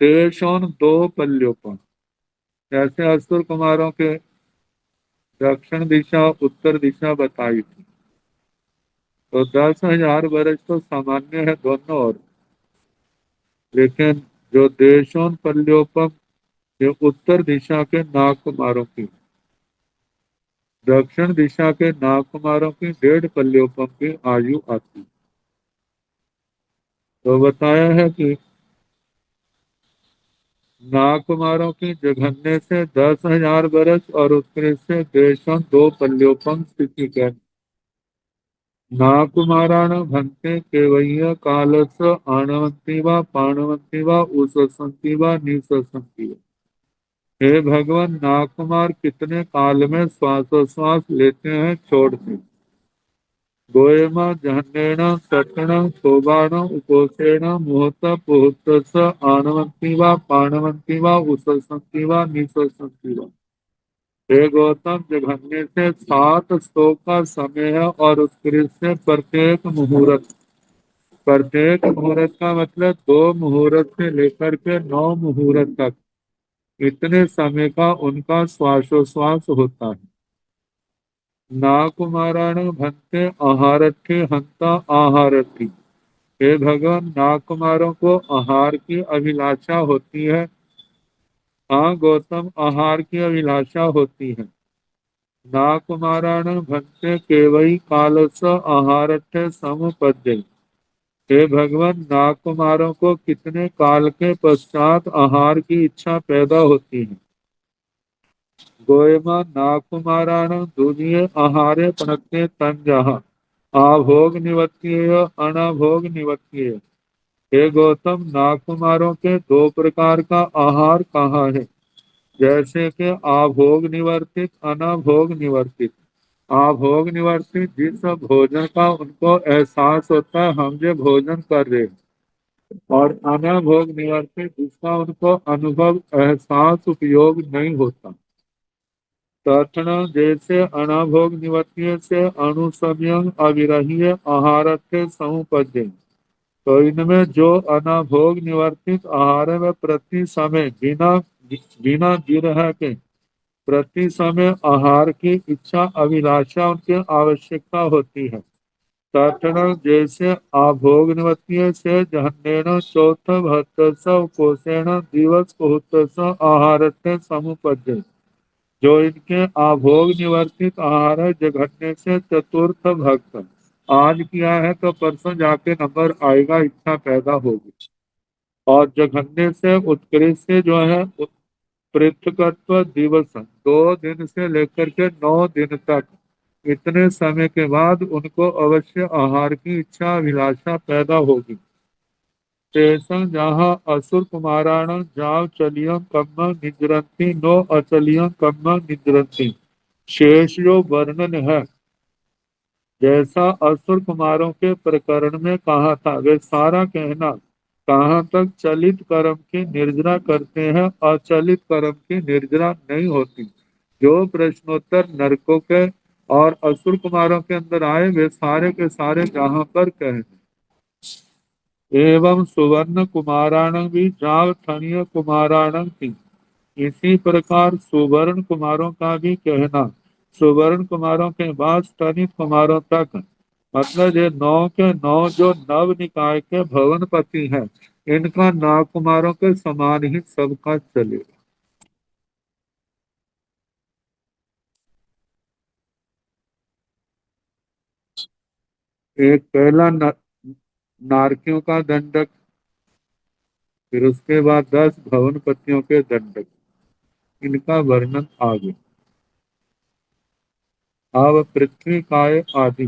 देशों दो पल्यों पर। ऐसे असुर कुमारों के दक्षिण दिशा उत्तर दिशा बताई थी। तो 10,000 वर्ष तो सामान्य है दोनों ओर, लेकिन जो देशों पल्योपम ये उत्तर दिशा के नाग कुमारों की, दक्षिण दिशा के नाग कुमारों की 1.5 पल्योपम की आयु आती। तो बताया है कि नाग कुमारों की जघन्य से 10,000 वर्ष और उत्कृष्ट से देशों 2 पल्योपम स्थिति के। नाकुमाराण भन्ते केवय्य कालस आणवंती वा पाणवंती वा उससंती वा निससंती वा। हे भगवान, नाकुमार कितने काल में श्वासोश्वास लेते हैं छोड़ते हैं। गोयमा जहन्नेन तटण शोभाण उपोषेण मुहूर्त पुहूर्त आणवंती वा पाणवंती वा उससंती वा निससंती वा। हे गौतम, जघन्य से 700 का समय है और उत्कृष्ट से प्रत्येक मुहूर्त का मतलब 2 मुहूर्त से लेकर के 9 मुहूर्त तक इतने समय का उनका श्वासोश्वास होता है। नाकुमाराण भन्ते आहारथी हंता आहारथी। हे भगवान, नाकुमारों को आहार की अभिलाषा होती है। हाँ गौतम, आहार की अभिलाषा होती है। नाकुमाराण भन्ते केवई कालस आहारथ्य समुपद्य। हे भगवान, नाकुमारों को कितने काल के पश्चात आहार की इच्छा पैदा होती है। गोयमा नाकुमाराण दूजिए आहारे पनकते तंजहा आभोग निवत्य अनाभोग निवत्य। हे गौतम, नाकुमारों के 2 प्रकार का आहार कहाँ है, जैसे कि आभोग निवर्तित अनाभोग निवर्तित। आभोग निवर्तित जिस भोजन का उनको एहसास होता है हम जो भोजन कर रहे हैं, और अनाभोग निवर्तित जिसका उनको अनुभव एहसास उपयोग नहीं होता। तक्षण जैसे अनाभोग निवर्त्य से अनुसमयं अविरह्य आहारत्य समुपद्य। तो इनमें जो अनाभोग निवर्तित आहार है वह प्रति समय बिना बिना गिरह के प्रति समय आहार की इच्छा अभिलाषा उनकी आवश्यकता होती है। तक्षण जैसे आभोग निवर्त्य से जहन्नेन चौथ भक्त कोशेण दिवस कुहुत आहारत्य समुपद्य। जो इनके आभोग निवर्तित आहार है, जघन्य से चतुर्थ भक्त। आज किया है तो परसों जाके नंबर आएगा, इच्छा पैदा होगी। और जघन्य से उत्कृष्ट से जो है पृथकत्व दिवस 2 दिन से लेकर के 9 दिन तक इतने समय के बाद उनको अवश्य आहार की इच्छा अभिलाषा पैदा होगी। तेसं जहाँ असुर कुमाराण जाव चलियं कम्म निद्रंती नो अचलियं कम्म निद्रंती। शेष जो वर्णन है जैसा असुर कुमारों के प्रकरण में कहा था, वे सारा कहना कहाँ तक चलित कर्म की निर्जरा करते हैं, अचलित कर्म की निर्जरा नहीं होती। जो प्रश्नोत्तर नरकों के और असुर कुमारों के अंदर आए वे सारे के सारे जहाँ पर कहे। एवं सुवर्ण कुमाराण भी जाव थनीय कुमाराण थी। इसी प्रकार सुवर्ण कुमारों का भी कहना सुवर्ण कुमारों के बाद स्तनित कुमारों तक, मतलब ये 9 के 9 जो नव निकाय के भवनपति हैं, इनका नाग कुमारों के समान ही सबका चलेगा। एक पहला नारकियों का दंडक, फिर उसके बाद 10 भवनपतियों के दंडक, इनका वर्णन आगे। अब पृथ्वी काय आदि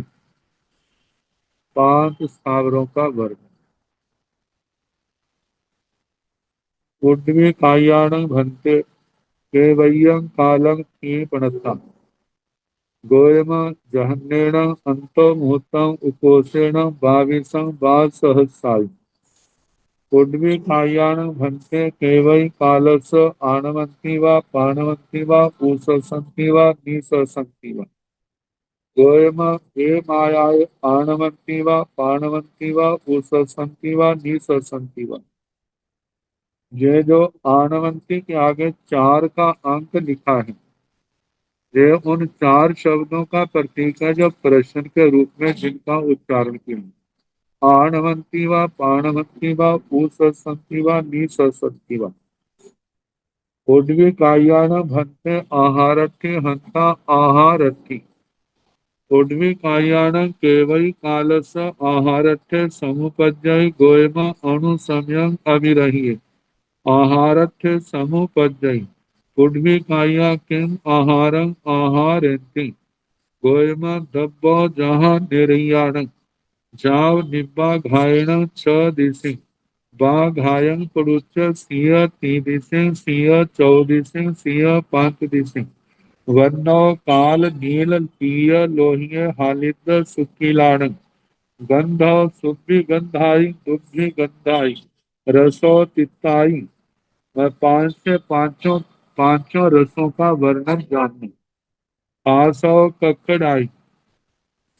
5 स्थावरों का वर्णन। उड्डवी कायाण भन्ते केवय्यं कालं क्षीपणता। गोयम जहन्नेण अंतो मुहूर्तम उपोषेण 22 उड्डवी कायाण भन्ते केवई कालस आणवंती वा पाणवंती वा ऊससंती वा निससंती वा। गोयम हे मायाय आणवंती वा पाणवंती वा ऊससंती वा निससंती वा। ये जो आणवंती के आगे 4 का अंक लिखा है, ये उन 4 शब्दों का प्रतीक है जो प्रश्न के रूप में जिनका उच्चारण किया। आणवंती वा पाणवंती वा ऊससंती वा निससंती वा। उड्वी कायान भन्ते आहारथी हंता आहारथी। उड्वी कायान केवई कालस आहारथ्य समुपज्जय गोयम अणुसमयं अविरहिये आहारथ्य समुपज्जय। उड्वी काया किम आहारं आहारेति। गोयमा दब्बो जहाँ निर्याण जाव निब्बा घायण छ दिसिं बाघायं पुरुष सिंह तीदिसिं सिंह चौदिसिं सिंह पंच दिसिं वर्णो काल नील पीय लोहिय हालिद सुखिलाण गंध सुभि गंधाई दुभि गंधाई रसो तिताई। मैं पांच से पांचों रसों का वर्णन जानूं। आसो ककड़ाई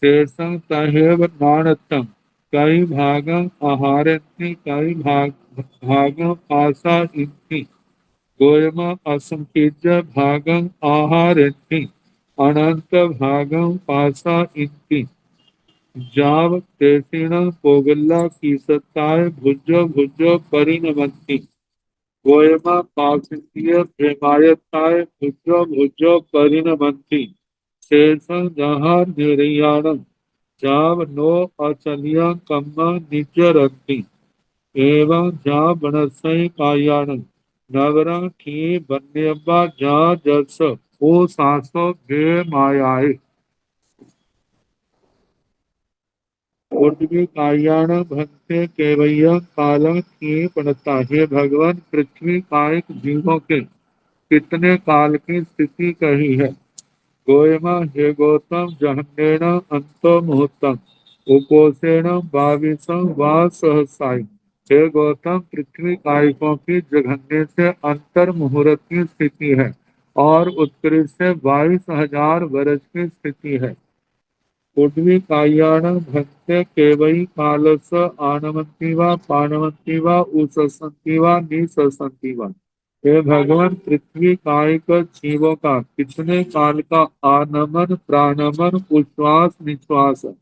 शेषं तहेव नाणत्तम कई भागं आहारन्ति कई भागं आसा इंति गोयम असंकीर्य भागं आहारन्ति अनंत भागं पासा इंति जाव तेसिण पोगल्ला की सत्ताय भुजो भुजो परिणमंति गोयमा पाक्षिकीय प्रेमायताय भुजो भुजो परिणमंति शेषं जहाँ निर्याणं जाव नो अचलिया कम्मा निजरन्ति एवं जा बनसई कायाण नगरा की बन्यबा जा जस ओ सासो बे मायाए उर्वी कायाण भक्ते केवैया कालम की पड़ता। हे भगवान, पृथ्वी कायिक जीवों के कितने काल की स्थिति कही है। गोयमा हे गौतम जहन्नेन अंतो मुहूर्तम उपोषेण बाविसं वा सहसाई। हे गौतम, पृथ्वी कायिकों की जघन्य से अंतर मुहूर्त की स्थिति है और उत्कृष्ट से 22,000 वर्ष की स्थिति है। उड्वी कायाण भक्ते केवई कालस आनवंती वा पानवंती वा उससंती वा निसंती वा। हे भगवान, पृथ्वी कायिक जीवों का कितने काल का आनमन प्राणमन उच्छ्वास निश्वास है,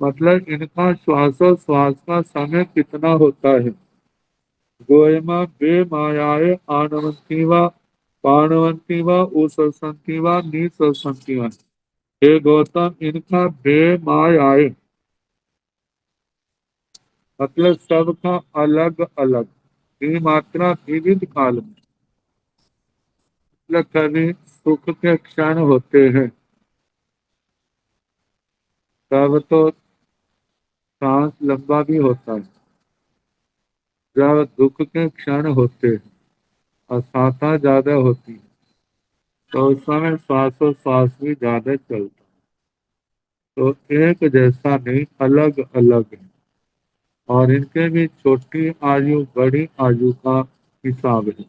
मतलब इनका श्वासोश्वास का समय कितना होता है। गोयमा बे मायाए आनवंती वा पानवंती वा उससंती वा निसंती वा। हे गौतम, इनका बे मायाए मतलब सबका अलग अलग की मात्रा विविध काल में, मतलब कभी सुख के क्षण होते हैं तब तो सांस लंबा भी होता है, जब दुख के क्षण होते हैं असाता ज्यादा होती है तो उस समय श्वासोश्वास भी ज्यादा चलता है। तो एक जैसा नहीं, अलग अलग है और इनके भी छोटी आयु बड़ी आयु का हिसाब है।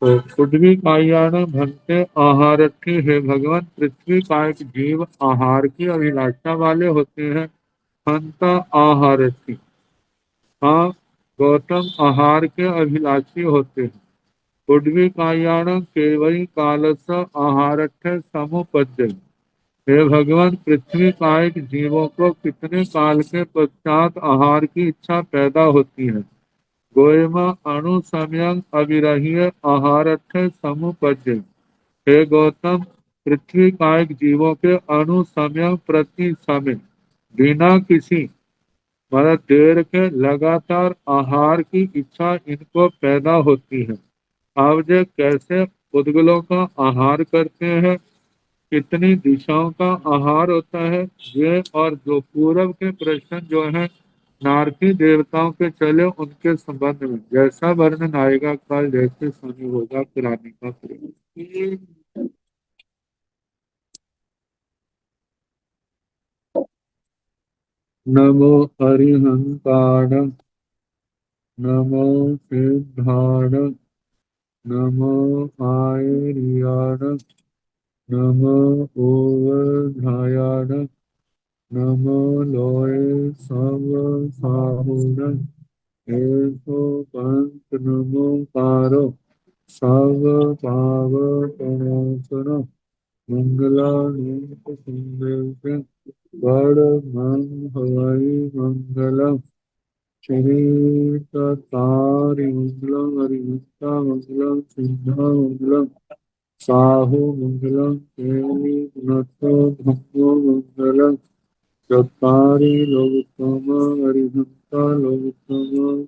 तो पृथ्वी कायाण भंते आहारथी। है भगवान, पृथ्वी का एक जीव आहार की अभिलाषा वाले होते हैं। हंत आहारथी, हाँ गौतम आहार के अभिलाषी होते हैं। पृथ्वी कायाण केवई कालस आहारथ समुपजय। हे भगवान, पृथ्वी कायिक जीवों को कितने काल के पश्चात आहार की इच्छा पैदा होती है। गोयमा अणु समयं अविरह्य आहारथ समुपजय। हे गौतम, पृथ्वी कायिक जीवों के अणु समय प्रति समय बिना किसी मतलब देर के लगातार आहार की इच्छा इनको पैदा होती है। आप जो कैसे उद्गलों का आहार करते हैं, कितनी दिशाओं का आहार होता है ये, और जो पूर्व के प्रश्न जो है नारकी देवताओं के चले उनके संबंध में जैसा वर्णन आएगा कल जैसे समय होगा पुरानी का प्रेम। नमो हरिहंताण नमो सिद्धाण नमो आयर्याण नमो ओवधायाण नमो लोय सब साहुण ऐसो पंच नमो कारो सब पाव प्रणासन मंगला नीत संदेश बड़ मन हवाई मंगलम श्री तारी मंगलम हरिता मंगलम सिद्धा मंगलम साहु मंगलम केली नतो धम्मो मंगलम चत्तारि लोकोत्तम हरिहंता लोकोत्तम